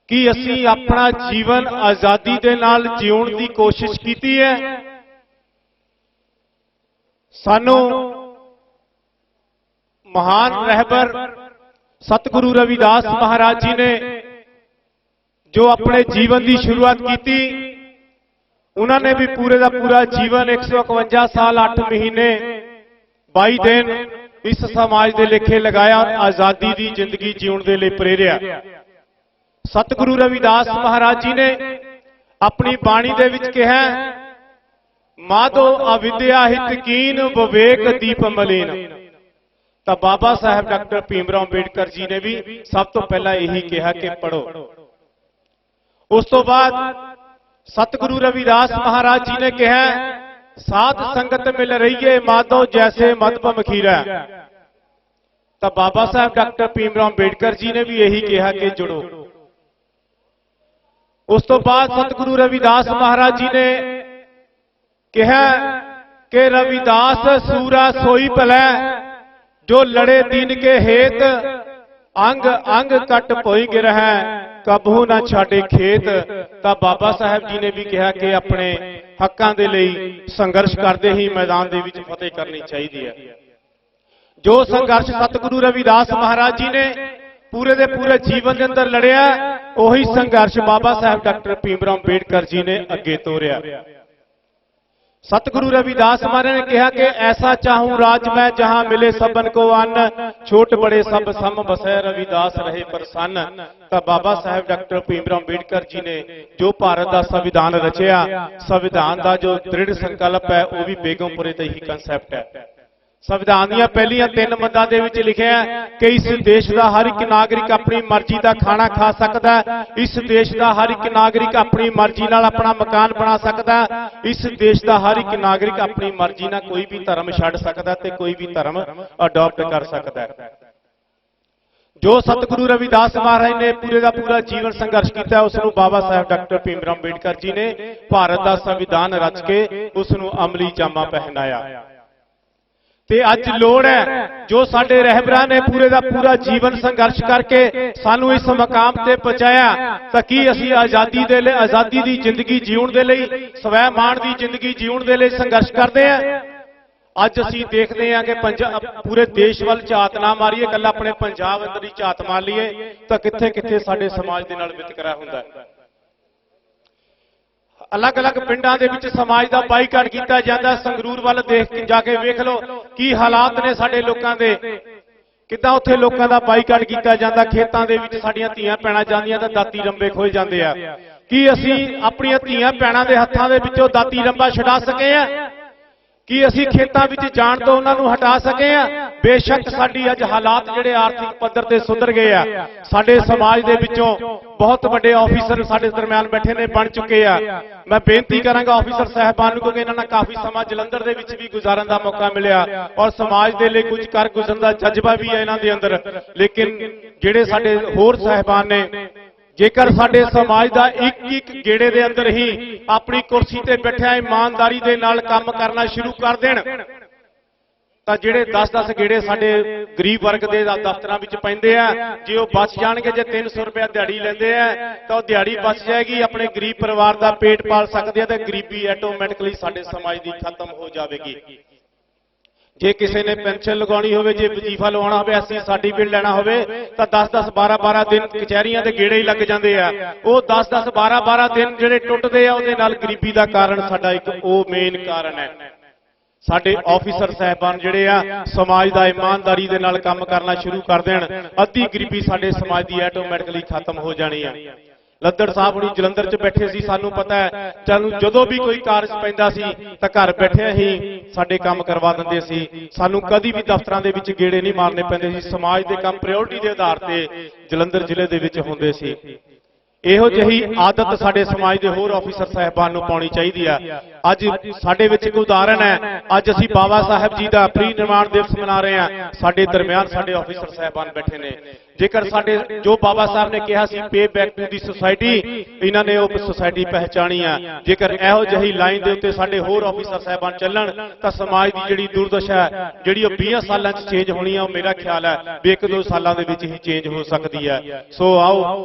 ਕਿ ਅਸੀਂ ਆਪਣਾ ਜੀਵਨ ਆਜ਼ਾਦੀ ਦੇ ਨਾਲ ਜਿਉਣ ਦੀ ਕੋਸ਼ਿਸ਼ ਕੀਤੀ ਹੈ। ਸਾਨੂੰ ਮਹਾਨ ਰਹਿਬਰ ਸਤਿਗੁਰੂ ਰਵਿਦਾਸ ਮਹਾਰਾਜ ਜੀ ਨੇ ਜੋ ਆਪਣੇ ਜੀਵਨ ਦੀ ਸ਼ੁਰੂਆਤ ਕੀਤੀ, ਉਹਨਾਂ ਨੇ ਵੀ ਪੂਰੇ ਦਾ ਪੂਰਾ ਜੀਵਨ 151 ਸਾਲ 8 ਮਹੀਨੇ 22 ਦਿਨ ਇਸ ਸਮਾਜ ਦੇ ਲੇਖੇ ਲਗਾਇਆ ਔਰ ਆਜ਼ਾਦੀ ਦੀ ਜ਼ਿੰਦਗੀ ਜਿਉਣ ਦੇ ਲਈ ਪ੍ਰੇਰਿਆ। ਸਤਿਗੁਰੂ ਰਵਿਦਾਸ ਮਹਾਰਾਜ ਜੀ ਨੇ ਆਪਣੀ ਬਾਣੀ ਦੇ ਵਿੱਚ ਕਿਹਾ, ਮਾਧੋ ਅਵਿਦਿਆ ਹਿਤ ਕੀਨ ਵਿਵੇਕ ਦੀਪ ਮਲੀਨ। ਤਾਂ ਬਾਬਾ ਸਾਹਿਬ ਡਾਕਟਰ ਭੀਮ ਰਾਓ ਅੰਬੇਡਕਰ ਜੀ ਨੇ ਵੀ ਸਭ ਤੋਂ ਪਹਿਲਾਂ ਇਹੀ ਕਿਹਾ ਕਿ ਪੜੋ। ਉਸ ਤੋਂ ਬਾਅਦ ਸਤਿਗੁਰੂ ਰਵਿਦਾਸ ਮਹਾਰਾਜ ਜੀ ਨੇ ਕਿਹਾ, ਸਾਧ ਸੰਗਤ ਮਿਲ ਰਹੀਏ ਮਾਧੋ ਜੈਸੇ ਮਧੁਪਮ ਖੀਰਾ। ਤਾਂ ਬਾਬਾ ਸਾਹਿਬ ਡਾਕਟਰ ਭੀਮ ਰਾਓ ਅੰਬੇਡਕਰ ਜੀ ਨੇ ਵੀ ਇਹੀ ਕਿਹਾ ਕਿ ਜੁੜੋ। ਉਸ ਤੋਂ ਬਾਅਦ ਸਤਿਗੁਰੂ ਰਵਿਦਾਸ ਮਹਾਰਾਜ ਜੀ ਨੇ ਕਿਹਾ ਕਿ ਰਵਿਦਾਸ ਸੂਰਾ ਸੋਈ ਭਲੇ ਜੋ ਲੜੇ ਦੀਨ ਕੇ ਹੇਤ ਅੰਗ ਅੰਗ ਕੱਟ ਭੋਈ ਗਿਰਹਿ ਕਬਹੂ ਨਾ ਛਾੜੇ ਖੇਤ। ਤਾਂ ਬਾਬਾ ਸਾਹਿਬ ਜੀ ਨੇ ਵੀ ਕਿਹਾ ਕਿ ਆਪਣੇ ਹੱਕਾਂ ਦੇ ਲਈ ਸੰਘਰਸ਼ ਕਰਦੇ ਹੀ ਮੈਦਾਨ ਦੇ ਵਿੱਚ ਫਤਿਹ ਕਰਨੀ ਚਾਹੀਦੀ ਹੈ। ਜੋ ਸੰਘਰਸ਼ ਸਤਿਗੁਰੂ ਰਵਿਦਾਸ ਮਹਾਰਾਜ ਜੀ ਨੇ ਪੂਰੇ ਦੇ ਪੂਰੇ ਜੀਵਨ ਦੇ ਅੰਦਰ ਲੜਿਆ, ਉਹੀ ਸੰਘਰਸ਼ ਬਾਬਾ ਸਾਹਿਬ ਡਾਕਟਰ ਭੀਮ ਰਾਓ ਅੰਬੇਡਕਰ ਜੀ ਨੇ ਅੱਗੇ ਤੋਰਿਆ। ਸਤਿਗੁਰੂ ਰਵਿਦਾਸ ਮਹਾਰਾਜ ਨੇ ਕਿਹਾ ਕਿ ਐਸਾ ਚਾਹੂੰ ਰਾਜ ਮੈਂ ਜਹਾਂ ਮਿਲੇ ਸਭਨ ਕੋ ਅੰਨ ਛੋਟ ਬੜੇ ਸਭ ਸਮ ਬਸੈ ਰਵਿਦਾਸ ਰਹੇ ਪ੍ਰਸੰਨ। ਤਾਂ ਬਾਬਾ ਸਾਹਿਬ ਡਾਕਟਰ ਭੀਮ ਰਾਓ ਅੰਬੇਡਕਰ ਜੀ ਨੇ ਜੋ ਭਾਰਤ ਦਾ ਸੰਵਿਧਾਨ ਰਚਿਆ, ਸੰਵਿਧਾਨ ਦਾ ਜੋ ਦ੍ਰਿੜ ਸੰਕਲਪ ਹੈ ਉਹ ਵੀ ਬੇਗਮਪੁਰੇ ਤੇ ਹੀ ਕਨਸੈਪਟ ਹੈ। ਸੰਵਿਧਾਨ ਦੀਆਂ ਪਹਿਲੀਆਂ 3 ਮੱਦਾਂ ਦੇ ਵਿੱਚ ਲਿਖਿਆ ਹੈ ਕਿ ਇਸ ਦੇਸ਼ ਦਾ ਹਰ ਇੱਕ ਨਾਗਰਿਕ ਆਪਣੀ ਮਰਜ਼ੀ ਦਾ ਖਾਣਾ ਖਾ ਸਕਦਾ ਹੈ, ਇਸ ਦੇਸ਼ ਦਾ ਹਰ ਇੱਕ ਨਾਗਰਿਕ ਆਪਣੀ ਮਰਜ਼ੀ ਨਾਲ ਆਪਣਾ ਮਕਾਨ ਬਣਾ ਸਕਦਾ ਹੈ, ਇਸ ਦੇਸ਼ ਦਾ ਹਰ ਇੱਕ ਨਾਗਰਿਕ ਆਪਣੀ ਮਰਜ਼ੀ ਨਾਲ ਕੋਈ ਵੀ ਧਰਮ ਛੱਡ ਸਕਦਾ ਤੇ ਕੋਈ ਵੀ ਧਰਮ ਅਡਾਪਟ ਕਰ ਸਕਦਾ ਹੈ। ਜੋ ਸਤਿਗੁਰੂ ਰਵਿਦਾਸ ਮਹਾਰਾਜ ਨੇ ਪੂਰੇ ਦਾ ਪੂਰਾ ਜੀਵਨ ਸੰਘਰਸ਼ ਕੀਤਾ, ਉਸ ਨੂੰ ਬਾਬਾ ਸਾਹਿਬ ਡਾਕਟਰ ਭੀਮ ਰਾਓ ਅੰਬੇਡਕਰ ਜੀ ਨੇ ਭਾਰਤ ਦਾ ਸੰਵਿਧਾਨ ਰਚ ਕੇ ਉਸ ਨੂੰ ਅਮਲੀ ਜਾਮਾ ਪਹਿਨਾਇਆ। ਤੇ ਅੱਜ ਲੋੜ ਹੈ ਜੋ ਸਾਡੇ ਰਹਿਬਰਾਂ ਨੇ ਪੂਰੇ ਦਾ ਪੂਰਾ ਜੀਵਨ ਸੰਘਰਸ਼ ਕਰਕੇ ਸਾਨੂੰ ਇਸ ਮਕਾਮ ਤੇ ਪਹੁੰਚਾਇਆ, ਤਾਂ ਕੀ ਅਸੀਂ ਆਜ਼ਾਦੀ ਦੇ ਲਈ, ਆਜ਼ਾਦੀ ਦੀ ਜ਼ਿੰਦਗੀ ਜਿਉਣ ਦੇ ਲਈ, ਸਵੈ ਮਾਣ ਦੀ ਜ਼ਿੰਦਗੀ ਜਿਉਣ ਦੇ ਲਈ ਸੰਘਰਸ਼ ਕਰਦੇ ਹਾਂ। ਅੱਜ ਅਸੀਂ ਦੇਖਦੇ ਹਾਂ ਕਿ ਪੂਰੇ ਦੇਸ਼ ਵੱਲ ਝਾਤ ਨਾ ਮਾਰੀਏ, ਇਕੱਲਾ ਆਪਣੇ ਪੰਜਾਬ ਅੰਦਰ ਹੀ ਝਾਤ ਮਾਰ ਲਈਏ ਤਾਂ ਕਿੱਥੇ ਕਿੱਥੇ ਸਾਡੇ ਸਮਾਜ ਦੇ ਨਾਲ ਵਿਤਕਰਾ ਹੁੰਦਾ ਹੈ। ਅਲੱਗ-ਅਲੱਗ ਪਿੰਡਾਂ ਦੇ ਵਿੱਚ ਸਮਾਜ ਦਾ ਬਾਈਕਾਟ ਕੀਤਾ ਜਾਂਦਾ। ਸੰਗਰੂਰ ਵੱਲ ਦੇਖ ਕੇ ਜਾ ਕੇ ਵੇਖ ਲਓ ਕੀ ਹਾਲਾਤ ਨੇ ਸਾਡੇ ਲੋਕਾਂ ਦੇ, ਕਿੱਦਾਂ ਉੱਥੇ ਲੋਕਾਂ ਦਾ ਬਾਈਕਾਟ ਕੀਤਾ ਜਾਂਦਾ। ਖੇਤਾਂ ਦੇ ਵਿੱਚ ਸਾਡੀਆਂ ਧੀਆਂ ਭੈਣਾਂ ਜਾਂਦੀਆਂ ਤਾਂ ਦਾਤੀ ਰੰਬੇ ਖੋਏ ਜਾਂਦੇ ਆ। ਕੀ ਅਸੀਂ ਆਪਣੀਆਂ ਧੀਆਂ ਭੈਣਾਂ ਦੇ ਹੱਥਾਂ ਦੇ ਵਿੱਚੋਂ ਦਾਤੀ ਰੰਬਾ ਛਡਾ ਸਕੇ ਆ? ਕੀ ਅਸੀਂ ਖੇਤਾਂ ਵਿੱਚ ਜਾਣ ਤੋਂ ਉਹਨਾਂ ਨੂੰ ਹਟਾ ਸਕੇ ਆ? ਬੇਸ਼ੱਕ ਸਾਡੀ ਅੱਜ ਹਾਲਾਤ ਜਿਹੜੇ ਆਰਥਿਕ ਪੱਧਰ ਤੇ ਸੁਧਰ ਗਏ ਆ, ਸਾਡੇ ਸਮਾਜ ਦੇ ਵਿੱਚੋਂ ਬਹੁਤ ਵੱਡੇ ਆਫੀਸਰ ਸਾਡੇ ਦਰਮਿਆਨ ਬੈਠੇ ਨੇ, ਬਣ ਚੁੱਕੇ ਆ। ਮੈਂ ਬੇਨਤੀ ਕਰਾਂਗਾ ਆਫੀਸਰ ਸਾਹਿਬਾਨ ਨੂੰ, ਕਿਉਂਕਿ ਇਹਨਾਂ ਨਾਲ ਕਾਫੀ ਸਮਾਂ ਜਲੰਧਰ ਦੇ ਵਿੱਚ ਵੀ ਗੁਜ਼ਾਰਨ ਦਾ ਮੌਕਾ ਮਿਲਿਆ ਔਰ ਸਮਾਜ ਦੇ ਲਈ ਕੁਝ ਕਰ ਗੁਜ਼ਰਨ ਦਾ ਜਜ਼ਬਾ ਵੀ ਹੈ ਇਹਨਾਂ ਦੇ ਅੰਦਰ। ਲੇਕਿਨ ਜਿਹੜੇ ਸਾਡੇ ਹੋਰ ਸਾਹਿਬਾਨ ਨੇ, ਜੇਕਰ ਸਾਡੇ ਸਮਾਜ ਦਾ ਇੱਕ ਇੱਕ ਗੇੜੇ ਦੇ ਅੰਦਰ ਹੀ ਆਪਣੀ ਕੁਰਸੀ ਤੇ ਬੈਠਿਆ ਇਮਾਨਦਾਰੀ ਦੇ ਨਾਲ ਕੰਮ ਕਰਨਾ ਸ਼ੁਰੂ ਕਰ ਦੇਣ, ਤਾਂ ਜਿਹੜੇ 10-10 ਗੇੜੇ ਸਾਡੇ ਗਰੀਬ ਵਰਗ ਦੇ ਦਫ਼ਤਰਾਂ ਵਿੱਚ ਪੈਂਦੇ ਆ, ਜੇ ਉਹ ਬਚ ਜਾਣਗੇ, ਜੇ 300 ਰੁਪਏ ਦਿਹਾੜੀ ਲੈਂਦੇ ਆ ਤਾਂ ਉਹ ਦਿਹਾੜੀ ਬਚ ਜਾਏਗੀ, ਆਪਣੇ ਗਰੀਬ ਪਰਿਵਾਰ ਦਾ ਪੇਟ ਪਾਲ ਸਕਦੇ ਆ ਤੇ ਗਰੀਬੀ ਆਟੋਮੈਟਿਕਲੀ ਸਾਡੇ ਸਮਾਜ ਦੀ ਖਤਮ ਹੋ ਜਾਵੇਗੀ। ਜੇ ਕਿਸੇ ਨੇ ਪੈਨਸ਼ਨ ਲਗਾਉਣੀ ਹੋਵੇ, ਜੇ ਵਜ਼ੀਫਾ ਲਵਾਉਣਾ ਹੋਵੇ, ਐਸਸੀ ਸਰਟੀਫਿਕੇਟ ਲੈਣਾ ਹੋਵੇ ਤਾਂ 10-10 12-12 ਦਿਨ ਕਚਹਿਰੀਆਂ ਦੇ ਗੇੜੇ ਹੀ ਲੱਗ ਜਾਂਦੇ ਆ। ਉਹ 10-10 12-12 ਦਿਨ ਜਿਹੜੇ ਟੁੱਟਦੇ ਆ, ਉਹਦੇ ਨਾਲ ਗਰੀਬੀ ਦਾ ਕਾਰਨ ਸਾਡਾ ਇੱਕ ਉਹ ਮੇਨ ਕਾਰਨ ਹੈ। ਸਾਡੇ ਆਫੀਸਰ ਸਾਹਿਬਾਨ ਜਿਹੜੇ ਆ ਸਮਾਜ ਦਾ ਇਮਾਨਦਾਰੀ ਦੇ ਨਾਲ ਕੰਮ ਕਰਨਾ ਸ਼ੁਰੂ ਕਰ ਦੇਣ, ਅੱਧੀ ਗਰੀਬੀ ਸਾਡੇ ਸਮਾਜ ਦੀ ਆਟੋਮੈਟਿਕਲੀ ਖਤਮ ਹੋ ਜਾਣੀ ਆ। ਲੱਦੜ ਸਾਹਿਬ ਹੁਣੀ ਜਲੰਧਰ 'ਚ ਬੈਠੇ ਸੀ, ਸਾਨੂੰ ਪਤਾ ਹੈ ਜਦੋਂ ਵੀ ਕੋਈ ਕਾਰਜ ਪੈਂਦਾ ਸੀ ਤਾਂ ਘਰ ਬੈਠੇ ਹੀ ਸਾਡੇ ਕੰਮ ਕਰਵਾ ਦਿੰਦੇ ਸੀ। ਸਾਨੂੰ ਕਦੀ ਵੀ ਦਫ਼ਤਰਾਂ ਦੇ ਵਿੱਚ ਗੇੜੇ ਨਹੀਂ ਮਾਰਨੇ ਪੈਂਦੇ ਸੀ। ਸਮਾਜ ਦੇ ਕੰਮ ਪ੍ਰਾਇੋਰਟੀ ਦੇ ਆਧਾਰ ਤੇ ਜਲੰਧਰ ਜ਼ਿਲ੍ਹੇ ਦੇ ਵਿੱਚ ਹੁੰਦੇ ਸੀ। ਇਹੋ ਜਿਹੀ ਆਦਤ ਸਾਡੇ ਸਮਾਜ ਦੇ ਹੋਰ ਆਫੀਸਰ ਸਾਹਿਬਾਨ ਨੂੰ ਪਾਉਣੀ ਚਾਹੀਦੀ ਆ। ਅੱਜ ਸਾਡੇ ਵਿੱਚ ਇੱਕ ਉਦਾਹਰਣ ਹੈ, ਅੱਜ ਅਸੀਂ ਬਾਬਾ ਸਾਹਿਬ ਜੀ ਦਾ ਪ੍ਰੀ ਨਿਰਮਾਣ ਦਿਵਸ ਮਨਾ ਰਹੇ ਹਾਂ, ਸਾਡੇ ਦਰਮਿਆਨ ਸਾਡੇ ਆਫੀਸਰ ਸਾਹਿਬਾਨ ਬੈਠੇ ਨੇ। ਜੇਕਰ ਸਾਡੇ ਜੋ ਬਾਬਾ ਸਾਹਿਬ ਨੇ ਕਿਹਾ ਸੀ ਪੇ ਬੈਕ ਟੂ ਦੀ ਸੁਸਾਇਟੀ, ਇਹਨਾਂ ਨੇ ਉਹ ਸੁਸਾਇਟੀ ਪਹਿਚਾਣੀ ਆ। ਜੇਕਰ ਇਹੋ ਜਿਹੀ ਲਾਈਨ ਦੇ ਉੱਤੇ ਸਾਡੇ ਹੋਰ ਆਫੀਸਰ ਸਾਹਿਬਾਨ ਚੱਲਣ ਤਾਂ ਸਮਾਜ ਦੀ ਜਿਹੜੀ ਦੁਰਦਸ਼ਾ ਹੈ, ਜਿਹੜੀ ਉਹ 20 ਸਾਲਾਂ 'ਚ ਚੇਂਜ ਹੋਣੀ ਆ, ਉਹ ਮੇਰਾ ਖਿਆਲ ਹੈ ਵੀ 1-2 ਸਾਲਾਂ ਦੇ ਵਿੱਚ ਹੀ ਚੇਂਜ ਹੋ ਸਕਦੀ ਹੈ। ਸੋ ਆਓ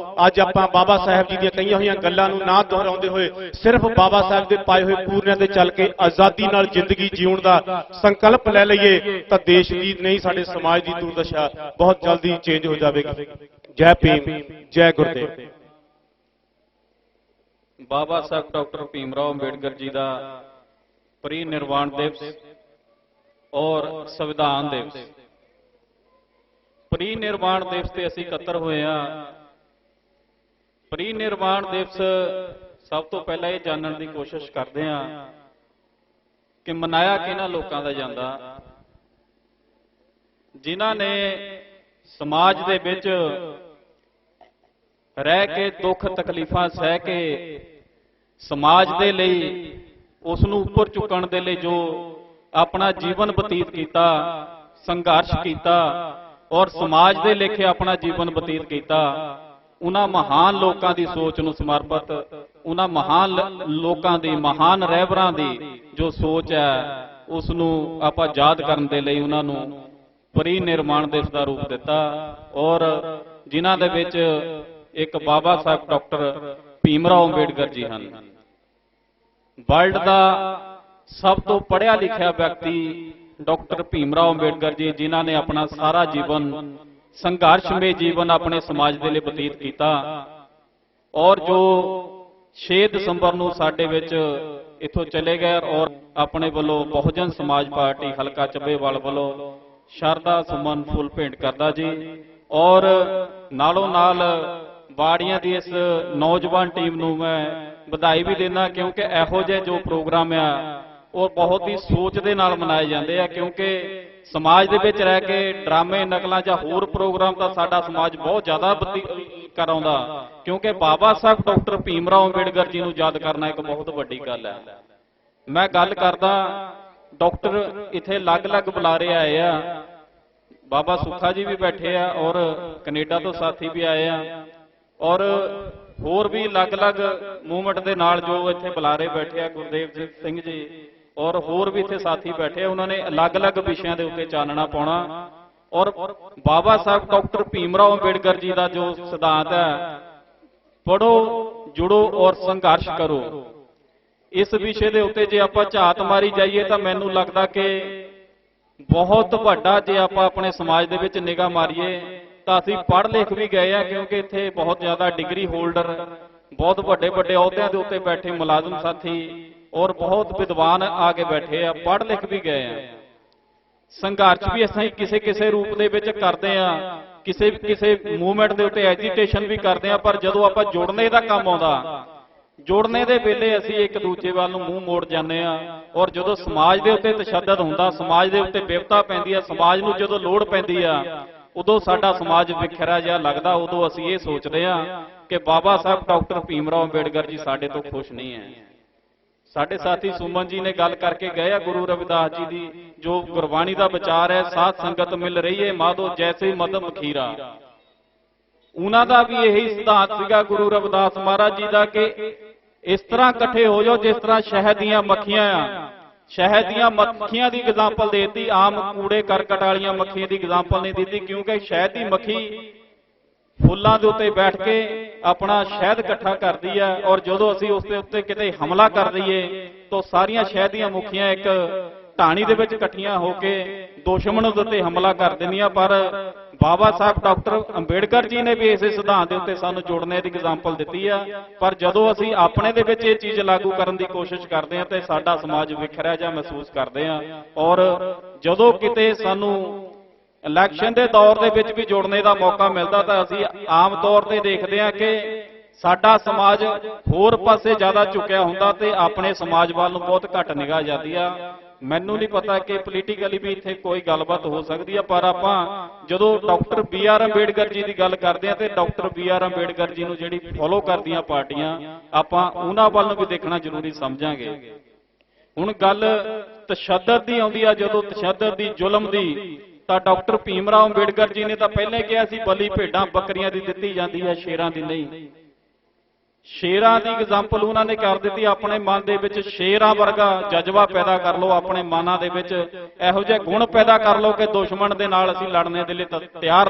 ਅੱਜ ਆਪਾਂ ਬਾਬਾ ਸਾਹਿਬ ਜੀ ਦੀਆਂ ਕਹੀਆਂ ਹੋਈਆਂ ਗੱਲਾਂ ਨੂੰ ਨਾ ਦੁਹਰਾਉਂਦੇ ਹੋਏ ਸਿਰਫ ਬਾਬਾ ਸਾਹਿਬ ਦੇ ਪਾਏ ਹੋਏ ਪੂਰਿਆਂ ਤੇ ਚੱਲ ਕੇ ਆਜ਼ਾਦੀ ਨਾਲ ਜ਼ਿੰਦਗੀ ਜਿਉਣ ਦਾ ਸੰਕਲਪ ਲੈ ਲਈਏ ਤਾਂ ਦੇਸ਼ ਦੀ ਨਹੀਂ ਸਾਡੇ ਸਮਾਜ ਦੀ ਦੁਰਦਸ਼ਾ ਬਹੁਤ ਜਲਦੀ ਚੇਂਜ ਹੋ ਜਾਵੇਗੀ। ਜੈ ਭੀਮ, ਜੈ ਗੁਰਦੇਵ। ਬਾਬਾ ਸਾਹਿਬ ਡਾਕਟਰ ਭੀਮ ਰਾਓ ਅੰਬੇਡਕਰ ਜੀ ਦਾ परिनिर्वाण दिवस और संविधान दिवस। परिनिर्वाण दिवस से असीं इकट्ठे हुए हैं। परिनिर्वाण दिवस सब तो पहला ये जानने की कोशिश करते हैं कि मनाया किन्हां लोकां दा जांदा जिन्हां ने समाज दे विच रह के दुख तकलीफां सह के समाज दे लई उसनूं उपर चुकण दे लई जो अपना जीवन बतीत किया, संघर्ष किया और समाज दे लेखे अपना जीवन बतीत किया, उन्हां महान लोकां दी सोच नूं समर्पित, उन्हां महान लोकां दी, महान रहबरां दी जो सोच है उसनूं आपां याद करन दे लई उन्हां नूं परिनिर्वाण दिवस दा रूप दिता। और जिन्हां दे विच एक बाबा साहब डॉक्टर भीम राव अंबेडकर जी हैं। वर्ल्ड का सब तो पढ़िया लिखिया व्यक्ति डॉक्टर भीम राव अंबेडकर जी, जिन्हां ने अपना सारा जीवन संघर्षमय जीवन अपने समाज के लिए बतीत किया और जो 6 दसंबर नूं साडे विच इथों चले गए और अपने वालों बहुजन समाज पार्टी हलका ਚੱਬੇਵਾਲ वालों शरदा सुमन फुल भेंट करदा जी। और नालों नाल बाड़ियां दी इस नौजवान टीम नूं मैं बधाई भी देना, क्योंकि इहो जिहे जो प्रोग्राम आ वो बहुत ही सोच दे नाल मनाए जाते हैं। क्योंकि समाज दे विच रह के ड्रामे नकलां जां होर प्रोग्राम तां साडा समाज बहुत ज़्यादा कराउंदा, क्योंकि बाबा साहब डॉक्टर भीम राव अंबेडकर जी नूं याद करना एक बहुत वड्डी गल है। मैं गल करदा डॉक्टर इत्थे अलग-अलग बुलारे आए आ, बाबा सुखा जी भी बैठे आ और कनेडा तो साथी भी आए आ और होर भी अलग-अलग मूवमेंट के नाल जो इत्थे बुलारे बैठे आ, गुरदेव सिंह जी और होर भी इत्थे साथी बैठे, उन्होंने अलग-अलग विषयों के उत्ते चानना पाउणा। और बाबा साहब डॉक्टर भीम राव अंबेडकर जी का जो सिद्धांत है, पढ़ो जुड़ो और संघर्ष करो, इस विषय के उत्ते जे आपां झात मारी जाइए तो मैनूं लगदा कि बहुत वड्डा जे आपां अपने समाज दे विच निगाह मारीए तो असीं पढ़ लिख भी गए हैं, क्योंकि इत्थे बहुत ज़्यादा डिग्री होल्डर, बहुत वड्डे वड्डे अहुदियां दे उत्ते बैठे मुलाजम साथी और बहुत विद्वान आके बैठे हैं, पढ़ लिख भी गए हैं। संघर्ष भी असीं किसी किसी रूप दे विच करदे आ, किसी किसी मूवमेंट दे उत्ते एजीटेशन भी करदे आ, पर जदों आपां जुड़ने दा काम आउंदा, जोड़ने दे वेले असीं एक दूजे वाल नूं मूँह मोड़ जाने आ। और जदों समाज दे उत्ते तशद्दद हुंदा, समाज दे उत्ते विपता पैंदी आ, समाज नूं जदों लोड़ पैंदी आ, उदों साडा समाज विखरा जिहा लगदा, उदों असीं ये सोचदे आ कि बाबा साहब डॉक्टर भीम राव अंबेडकर जी साडे तो खुश नहीं है। साडे साथी सुमन जी ने गल करके गए आ गुरु रविदास जी की जो गुरबाणी का विचार है, साध संगत मिल रही है माधो जैसे मदम खीरा, उन्हां दा भी यही सिद्धांत सीगा गुरु रविदास महाराज जी का कि इस तरह इकट्ठे हो जाओ जिस तरह शहद दीयां मक्खियां आ। शहद दीयां मक्खियां की एग्जाम्पल देती, आम कूड़े करकट वालियां मक्खियां की एग्जाम्पल नहीं दी, क्योंकि शहद की मक्खी फुल्लां दे उत्ते बैठ के अपना शहद इकट्ठा करती है और जदों असीं उस दे उत्ते किते हमला कर दईए तो सारियां शहद दीयां मुखियां एक ढाणी दे विच इकट्ठियां होके दुश्मन दे उत्ते हमला कर दिंदियां। पर बाबा साहब डॉक्टर अंबेडकर जी ने भी इस सिद्धांत के उत्ते सानूं जोड़ने की एग्जाम्पल दी है। पर जदों असीं अपने दे विच इह चीज़ लागू करन दी कोशिश करते हैं तो साडा समाज विखरिया जिहा महसूस करते हैं। और जदों किते सानूं इलैक्शन के दौर दे विच भी जोड़ने का मौका मिलता तो असीं आम तौर पर देखते हैं कि साडा समाज होर पासे ज़्यादा झुकिया हुंदा ते अपने समाज वाल नूं बहुत घट निगाह जाती है। मैनूं नहीं पता कि पोलीटिकली भी इत्थे कोई गलबात हो सकती है, पर आपां जदों डॉक्टर BR अंबेडकर जी की गल करते हैं तो डॉक्टर BR अंबेडकर जी नूं जिहड़ी फॉलो करदियां पार्टियां आपां उन्हां वल नूं भी देखना जरूरी समझांगे। हुण गल तशद्दद दी आउंदी आ, जदों तशद्दद दी जुल्म दी ਤਾਂ ਡਾਕਟਰ ਭੀਮ ਰਾਓ ਅੰਬੇਡਕਰ ਜੀ ਨੇ ਤਾਂ ਪਹਿਲਾਂ ਹੀ ਕਿਹਾ ਸੀ ਬਲੀ ਭੇਡਾਂ ਬੱਕਰੀਆਂ ਦੀ ਦਿੱਤੀ ਜਾਂਦੀ ਹੈ, ਸ਼ੇਰਾਂ ਦੀ ਨਹੀਂ। ਸ਼ੇਰਾਂ ਦੀ ਐਗਜ਼ਾਮਪਲ ਉਹਨਾਂ ਨੇ ਕਰ ਦਿੱਤੀ। ਆਪਣੇ ਮਨ ਦੇ ਵਿੱਚ ਸ਼ੇਰਾਂ ਵਰਗਾ ਜਜ਼ਬਾ ਪੈਦਾ ਕਰ ਲਓ, ਆਪਣੇ ਮਨਾਂ ਦੇ ਵਿੱਚ ਇਹੋ ਜਿਹੇ ਗੁਣ ਪੈਦਾ ਕਰ ਲਓ ਕਿ ਦੁਸ਼ਮਣ ਦੇ ਨਾਲ ਅਸੀਂ ਲੜਨੇ ਦੇ ਲਈ ਤਿਆਰ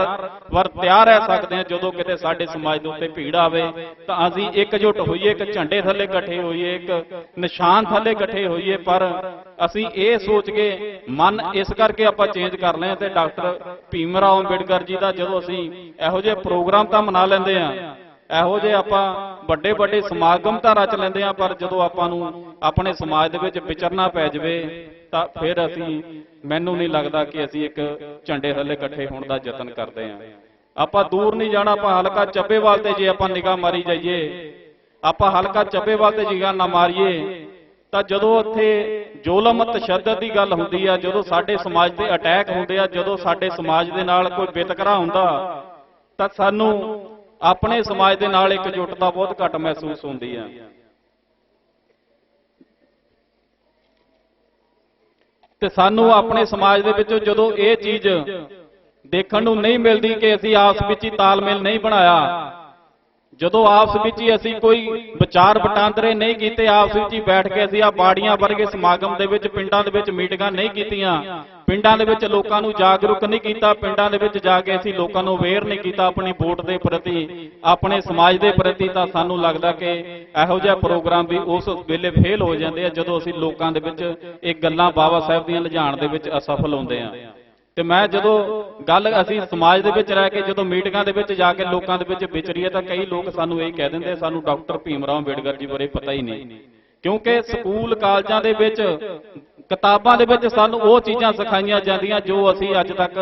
ਰਹਿ ਸਕਦੇ ਹਾਂ। ਜਦੋਂ ਕਿਤੇ ਸਾਡੇ ਸਮਾਜ ਦੇ ਉੱਤੇ ਭੀੜ ਆਵੇ ਤਾਂ ਅਸੀਂ ਇਕਜੁੱਟ ਹੋਈਏ, ਇੱਕ ਝੰਡੇ ਥੱਲੇ ਇਕੱਠੇ ਹੋਈਏ, ਇੱਕ ਨਿਸ਼ਾਨ ਥੱਲੇ ਇਕੱਠੇ ਹੋਈਏ। ਪਰ ਅਸੀਂ ਇਹ ਸੋਚ ਕੇ ਮਨ ਇਸ ਕਰਕੇ ਆਪਾਂ ਚੇਂਜ ਕਰ ਲਏ ਤੇ ਡਾਕਟਰ ਭੀਮ ਰਾਓ ਅੰਬੇਡਕਰ ਜੀ ਦਾ ਜਦੋਂ ਅਸੀਂ ਇਹੋ ਜਿਹੇ ਪ੍ਰੋਗਰਾਮ ਤਾਂ ਮਨਾ ਲੈਂਦੇ ਆ, ਇਹੋ ਜਿਹੇ ਆਪਾਂ ਵੱਡੇ ਵੱਡੇ ਸਮਾਗਮ ਤਾਂ ਰਚ ਲੈਂਦੇ ਆ, ਪਰ ਜਦੋਂ ਆਪਾਂ ਨੂੰ ਆਪਣੇ ਸਮਾਜ ਦੇ ਵਿੱਚ ਵਿਚਰਨਾ ਪੈ ਜਾਵੇ ਤਾਂ ਫਿਰ ਮੈਨੂੰ ਨਹੀਂ ਲੱਗਦਾ ਕਿ ਅਸੀਂ ਇੱਕ ਝੰਡੇ ਥੱਲੇ ਇਕੱਠੇ ਹੋਣ ਦਾ ਯਤਨ ਕਰਦੇ ਆ। ਆਪਾਂ ਦੂਰ ਨਹੀਂ ਜਾਣਾ, ਆਪਾਂ ਹਲਕਾ ਚੱਬੇਵਾਲ ਤੇ ਜੇ ਆਪਾਂ ਨਿਗਾਹ ਮਾਰੀ ਜਾਈਏ, ਆਪਾਂ ਹਲਕਾ ਚੱਬੇਵਾਲ ਤੇ ਨਿਗਾਹ ਨਾ ਮਾਰੀਏ ਤਾਂ ਜਦੋਂ ਉੱਥੇ ਜ਼ੁਲਮ ਤਸ਼ੱਦਦ ਦੀ ਗੱਲ ਹੁੰਦੀ ਆ, ਜਦੋਂ ਸਾਡੇ ਸਮਾਜ ਤੇ ਅਟੈਕ ਹੁੰਦੇ ਆ, ਜਦੋਂ ਸਾਡੇ ਸਮਾਜ ਦੇ ਨਾਲ ਕੋਈ ਵਿਤਕਰਾ ਹੁੰਦਾ ਤਾਂ ਸਾਨੂੰ ਆਪਣੇ ਸਮਾਜ ਦੇ ਨਾਲ ਇਕਜੁੱਟਤਾ ਬਹੁਤ ਘੱਟ ਮਹਿਸੂਸ ਹੁੰਦੀ ਆ। ਤੇ ਸਾਨੂੰ ਆਪਣੇ ਸਮਾਜ ਦੇ ਵਿੱਚੋਂ ਜਦੋਂ ਇਹ ਚੀਜ਼ ਦੇਖਣ ਨੂੰ ਨਹੀਂ ਮਿਲਦੀ ਕਿ ਅਸੀਂ ਆਪਸ ਵਿੱਚ ਹੀ ਤਾਲਮੇਲ ਨਹੀਂ ਬਣਾਇਆ, ਜਦੋਂ ਆਪਸ ਵਿੱਚ ਹੀ ਅਸੀਂ ਕੋਈ ਵਿਚਾਰ ਵਟਾਂਦਰੇ ਨਹੀਂ ਕੀਤੇ, ਆਪਸ ਵਿੱਚ ਹੀ ਬੈਠ ਕੇ ਅਸੀਂ ਆ ਬਾੜੀਆਂ ਵਰਗੇ ਸਮਾਗਮ ਦੇ ਵਿੱਚ, ਪਿੰਡਾਂ ਦੇ ਵਿੱਚ ਮੀਟਿੰਗਾਂ ਨਹੀਂ ਕੀਤੀਆਂ, ਪਿੰਡਾਂ ਦੇ ਵਿੱਚ ਲੋਕਾਂ ਨੂੰ ਜਾਗਰੂਕ ਨਹੀਂ ਕੀਤਾ, ਪਿੰਡਾਂ ਦੇ ਵਿੱਚ ਜਾ ਕੇ ਅਸੀਂ ਲੋਕਾਂ ਨੂੰ ਅਵੇਅਰ ਨਹੀਂ ਕੀਤਾ ਆਪਣੀ ਵੋਟ ਦੇ ਪ੍ਰਤੀ, ਆਪਣੇ ਸਮਾਜ ਦੇ ਪ੍ਰਤੀ, ਤਾਂ ਸਾਨੂੰ ਲੱਗਦਾ ਕਿ ਇਹੋ ਜਿਹਾ ਪ੍ਰੋਗਰਾਮ ਵੀ ਉਸ ਵੇਲੇ ਫੇਲ ਹੋ ਜਾਂਦੇ ਆ ਜਦੋਂ ਅਸੀਂ ਲੋਕਾਂ ਦੇ ਵਿੱਚ ਇਹ ਗੱਲਾਂ ਬਾਬਾ ਸਾਹਿਬ ਦੀਆਂ ਲਿਜਾਣ ਦੇ ਵਿੱਚ ਅਸਫਲ ਹੁੰਦੇ ਆ। ਤੇ ਮੈਂ ਜਦੋਂ ਗੱਲ ਅਸੀਂ ਸਮਾਜ ਦੇ ਵਿੱਚ ਰਹਿ ਕੇ ਜਦੋਂ ਮੀਟਿੰਗਾਂ ਦੇ ਵਿੱਚ ਜਾ ਕੇ ਲੋਕਾਂ ਦੇ ਵਿੱਚ ਵਿਚਰੀਏ ਤਾਂ ਕਈ ਲੋਕ ਸਾਨੂੰ ਇਹ ਕਹਿ ਦਿੰਦੇ ਸਾਨੂੰ ਡਾਕਟਰ ਭੀਮ ਰਾਓ ਅੰਬੇਡਕਰ ਜੀ ਬਾਰੇ ਪਤਾ ਹੀ ਨਹੀਂ, ਕਿਉਂਕਿ ਸਕੂਲ ਕਾਲਜਾਂ ਦੇ ਵਿੱਚ ਕਿਤਾਬਾਂ ਦੇ ਵਿੱਚ ਸਾਨੂੰ ਉਹ ਚੀਜ਼ਾਂ ਸਿਖਾਈਆਂ ਜਾਂਦੀਆਂ ਜੋ ਅਸੀਂ ਅੱਜ ਤੱਕ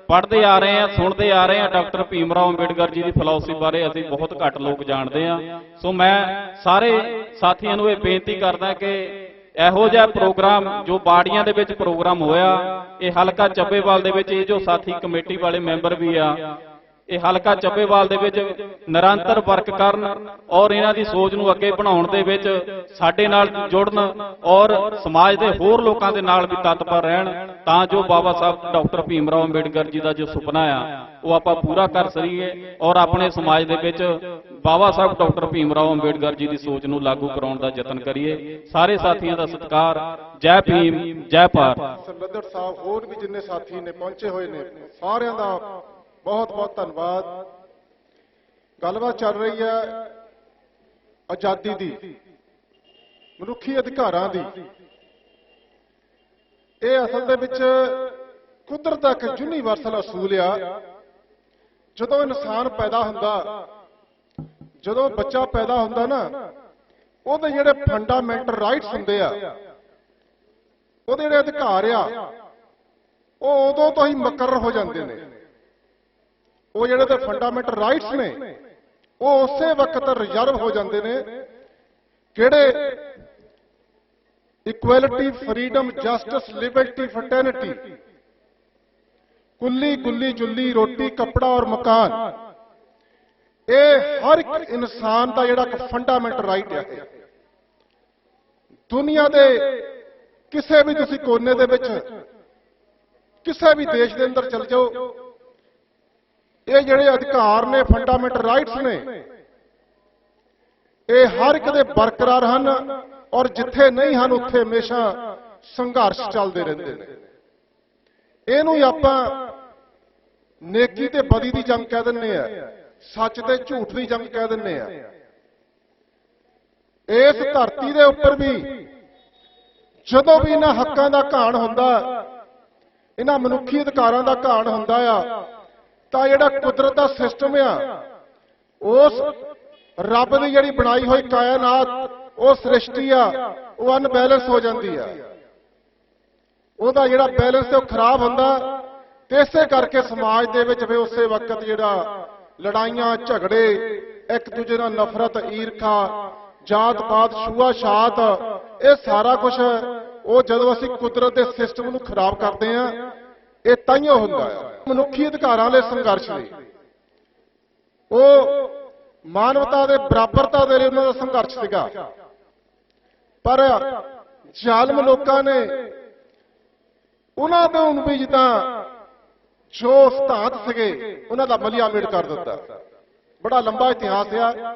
ਪੜ੍ਹਦੇ ਆ ਰਹੇ ਹਾਂ, ਸੁਣਦੇ ਆ ਰਹੇ ਹਾਂ। ਡਾਕਟਰ ਭੀਮ ਰਾਓ ਅੰਬੇਡਕਰ ਜੀ ਦੀ ਫਿਲਾਸਫੀ ਬਾਰੇ ਅਸੀਂ ਬਹੁਤ ਘੱਟ ਲੋਕ ਜਾਣਦੇ ਹਾਂ। ਸੋ ਮੈਂ ਸਾਰੇ ਸਾਥੀਆਂ ਨੂੰ ਇਹ ਬੇਨਤੀ ਕਰਦਾ ਕਿ ਇਹੋ ਜਿਹਾ ਪ੍ਰੋਗਰਾਮ ਜੋ ਬਾੜੀਆਂ ਦੇ ਵਿੱਚ ਪ੍ਰੋਗਰਾਮ ਹੋਇਆ, ਇਹ ਹਲਕਾ ਚੱਬੇਵਾਲ ਦੇ ਵਿੱਚ ਇਹ ਜੋ ਸਾਥੀ ਕਮੇਟੀ ਵਾਲੇ ਮੈਂਬਰ ਵੀ ਆ, ਇਹ ਹਲਕਾ ਚੱਬੇਵਾਲ ਦੇ ਵਿੱਚ ਨਿਰੰਤਰ ਵਰਕ ਕਰਨ ਔਰ ਇਹਨਾਂ ਦੀ ਸੋਚ ਨੂੰ ਅੱਗੇ ਬਣਾਉਣ ਦੇ ਵਿੱਚ ਸਾਡੇ ਨਾਲ ਜੁੜਨ ਔਰ ਸਮਾਜ ਦੇ ਹੋਰ ਲੋਕਾਂ ਦੇ ਨਾਲ ਵੀ ਤਤਪਰ ਰਹਿਣ, ਤਾਂ ਜੋ ਬਾਬਾ ਸਾਹਿਬ ਡਾਕਟਰ ਭੀਮ ਰਾਓ ਅੰਬੇਡਕਰ ਜੀ ਦਾ ਜੋ ਸੁਪਨਾ ਆ ਉਹ ਆਪਾਂ ਪੂਰਾ ਕਰ ਸਕੀਏ ਔਰ ਆਪਣੇ ਸਮਾਜ ਦੇ ਵਿੱਚ ਬਾਬਾ ਸਾਹਿਬ ਡਾਕਟਰ ਭੀਮ ਰਾਓ ਅੰਬੇਡਕਰ ਜੀ ਦੀ ਸੋਚ ਨੂੰ ਲਾਗੂ ਕਰਾਉਣ ਦਾ ਯਤਨ ਕਰੀਏ। ਸਾਰੇ ਸਾਥੀਆਂ ਦਾ ਸਤਿਕਾਰ। ਜੈ ਭੀਮ, ਜੈ ਭਾਰਤ। ਲੱਦੜ ਸਾਹਿਬ ਹੋਰ ਵੀ ਜਿੰਨੇ ਸਾਥੀ ਨੇ ਪਹੁੰਚੇ ਹੋਏ ਨੇ, ਸਾਰਿਆਂ ਦਾ ਬਹੁਤ ਬਹੁਤ ਧੰਨਵਾਦ। ਗੱਲਬਾਤ ਚੱਲ ਰਹੀ ਹੈ ਆਜ਼ਾਦੀ ਦੀ, ਮਨੁੱਖੀ ਅਧਿਕਾਰਾਂ ਦੀ। ਇਹ ਅਸਲ ਦੇ ਵਿੱਚ ਕੁਦਰਤ ਦਾ ਇੱਕ ਯੂਨੀਵਰਸਲ ਅਸੂਲ ਆ। ਜਦੋਂ ਇਨਸਾਨ ਪੈਦਾ ਹੁੰਦਾ, ਜਦੋਂ ਬੱਚਾ ਪੈਦਾ ਹੁੰਦਾ ਨਾ, ਉਹਦੇ ਜਿਹੜੇ ਫੰਡਾਮੈਂਟਲ ਰਾਈਟਸ ਹੁੰਦੇ ਆ, ਉਹਦੇ ਜਿਹੜੇ ਅਧਿਕਾਰ ਆ, ਉਹ ਉਦੋਂ ਤੋਂ ਹੀ ਮੁਕਰਰ ਹੋ ਜਾਂਦੇ ਨੇ। ਉਹ ਜਿਹੜੇ ਤੇ ਫੰਡਾਮੈਂਟਲ ਰਾਈਟਸ ਨੇ ਉਹ ਉਸੇ ਵਕਤ ਰਿਜ਼ਰਵ ਹੋ ਜਾਂਦੇ ਨੇ ਕਿਹੜੇ equality, freedom, justice, Liberty, fraternity, ਕੁੱਲੀ ਗੁੱਲੀ ਜੁੱਲੀ, ਰੋਟੀ, ਕੱਪੜਾ ਔਰ ਮਕਾਨ। ਇਹ ਹਰ ਇੱਕ ਇਨਸਾਨ ਦਾ ਜਿਹੜਾ ਇੱਕ ਫੰਡਾਮੈਂਟਲ ਰਾਈਟ ਹੈ। ਦੁਨੀਆ ਦੇ ਕਿਸੇ ਵੀ ਤੁਸੀਂ ਕੋਨੇ ਦੇ ਵਿੱਚ, ਕਿਸੇ ਵੀ ਦੇਸ਼ ਦੇ ਅੰਦਰ ਚਲ ਜਾਓ, ਇਹ ਜਿਹੜੇ ਅਧਿਕਾਰ ਨੇ, ਫੰਡਾਮੈਂਟਲ ਰਾਈਟਸ ਨੇ, ਇਹ ਹਰ ਇੱਕ ਦੇ ਬਰਕਰਾਰ ਹਨ ਔਰ ਜਿੱਥੇ ਨਹੀਂ ਹਨ ਉੱਥੇ ਹਮੇਸ਼ਾ ਸੰਘਰਸ਼ ਚੱਲਦੇ ਰਹਿੰਦੇ ਨੇ। ਇਹਨੂੰ ਹੀ ਆਪਾਂ ਨੇਕੀ ਤੇ ਬਦੀ ਦੀ ਜੰਗ ਕਹਿ ਦਿੰਦੇ ਆ, ਸੱਚ ਤੇ ਝੂਠ ਦੀ ਜੰਗ ਕਹਿ ਦਿੰਦੇ ਆ। ਇਸ ਧਰਤੀ ਦੇ ਉੱਪਰ ਵੀ ਜਦੋਂ ਵੀ ਇਹਨਾਂ ਹੱਕਾਂ ਦਾ ਘਾਣ ਹੁੰਦਾ, ਇਹਨਾਂ ਮਨੁੱਖੀ ਅਧਿਕਾਰਾਂ ਦਾ ਘਾਣ ਹੁੰਦਾ ਆ, ਤਾਂ ਜਿਹੜਾ ਕੁਦਰਤ ਦਾ ਸਿਸਟਮ ਆ, ਉਸ ਰੱਬ ਦੀ ਜਿਹੜੀ ਬਣਾਈ ਹੋਈ ਕਾਇਨਾਤ, ਉਹ ਸ੍ਰਿਸ਼ਟੀ ਆ, ਉਹ ਅਨਬੈਲੈਂਸ ਹੋ ਜਾਂਦੀ ਆ। ਉਹਦਾ ਜਿਹੜਾ ਬੈਲੈਂਸ ਹੈ ਉਹ ਖਰਾਬ ਹੁੰਦਾ ਤੇ ਇਸੇ ਕਰਕੇ ਸਮਾਜ ਦੇ ਵਿੱਚ ਫਿਰ ਉਸੇ ਵਕਤ ਜਿਹੜਾ ਲੜਾਈਆਂ, ਝਗੜੇ, ਇੱਕ ਦੂਜੇ ਨਾਲ ਨਫ਼ਰਤ, ਈਰਖਾ, ਜਾਤ ਪਾਤ, ਛੂਆ-ਛਾਤ, ਇਹ ਸਾਰਾ ਕੁਝ ਉਹ ਜਦੋਂ ਅਸੀਂ ਕੁਦਰਤ ਦੇ ਸਿਸਟਮ ਨੂੰ ਖਰਾਬ ਕਰਦੇ ਆ, ਇਹ ਤਾਈਓ ਹੁੰਦਾ ਹੈ। ਮਨੁੱਖੀ ਅਧਿਕਾਰਾਂ ਲਈ ਸੰਘਰਸ਼ ਲਈ, ਉਹ ਮਾਨਵਤਾ ਦੇ ਬਰਾਬਰਤਾ ਦੇ ਲਈ ਉਹਨਾਂ ਦਾ ਸੰਘਰਸ਼ ਸੀਗਾ। ਪਰ ਜ਼ਾਲਮ ਲੋਕਾਂ ਨੇ ਉਹਨਾਂ ਨੂੰ ਵੀ ਜਿੱਦਾਂ ਜੋ ਸਿਧਾਂਤ ਸੀਗੇ ਉਹਨਾਂ ਦਾ ਮਲੀਆ ਮੇਟ ਕਰ ਦਿੱਤਾ। ਬੜਾ ਲੰਬਾ ਇਤਿਹਾਸ ਆ।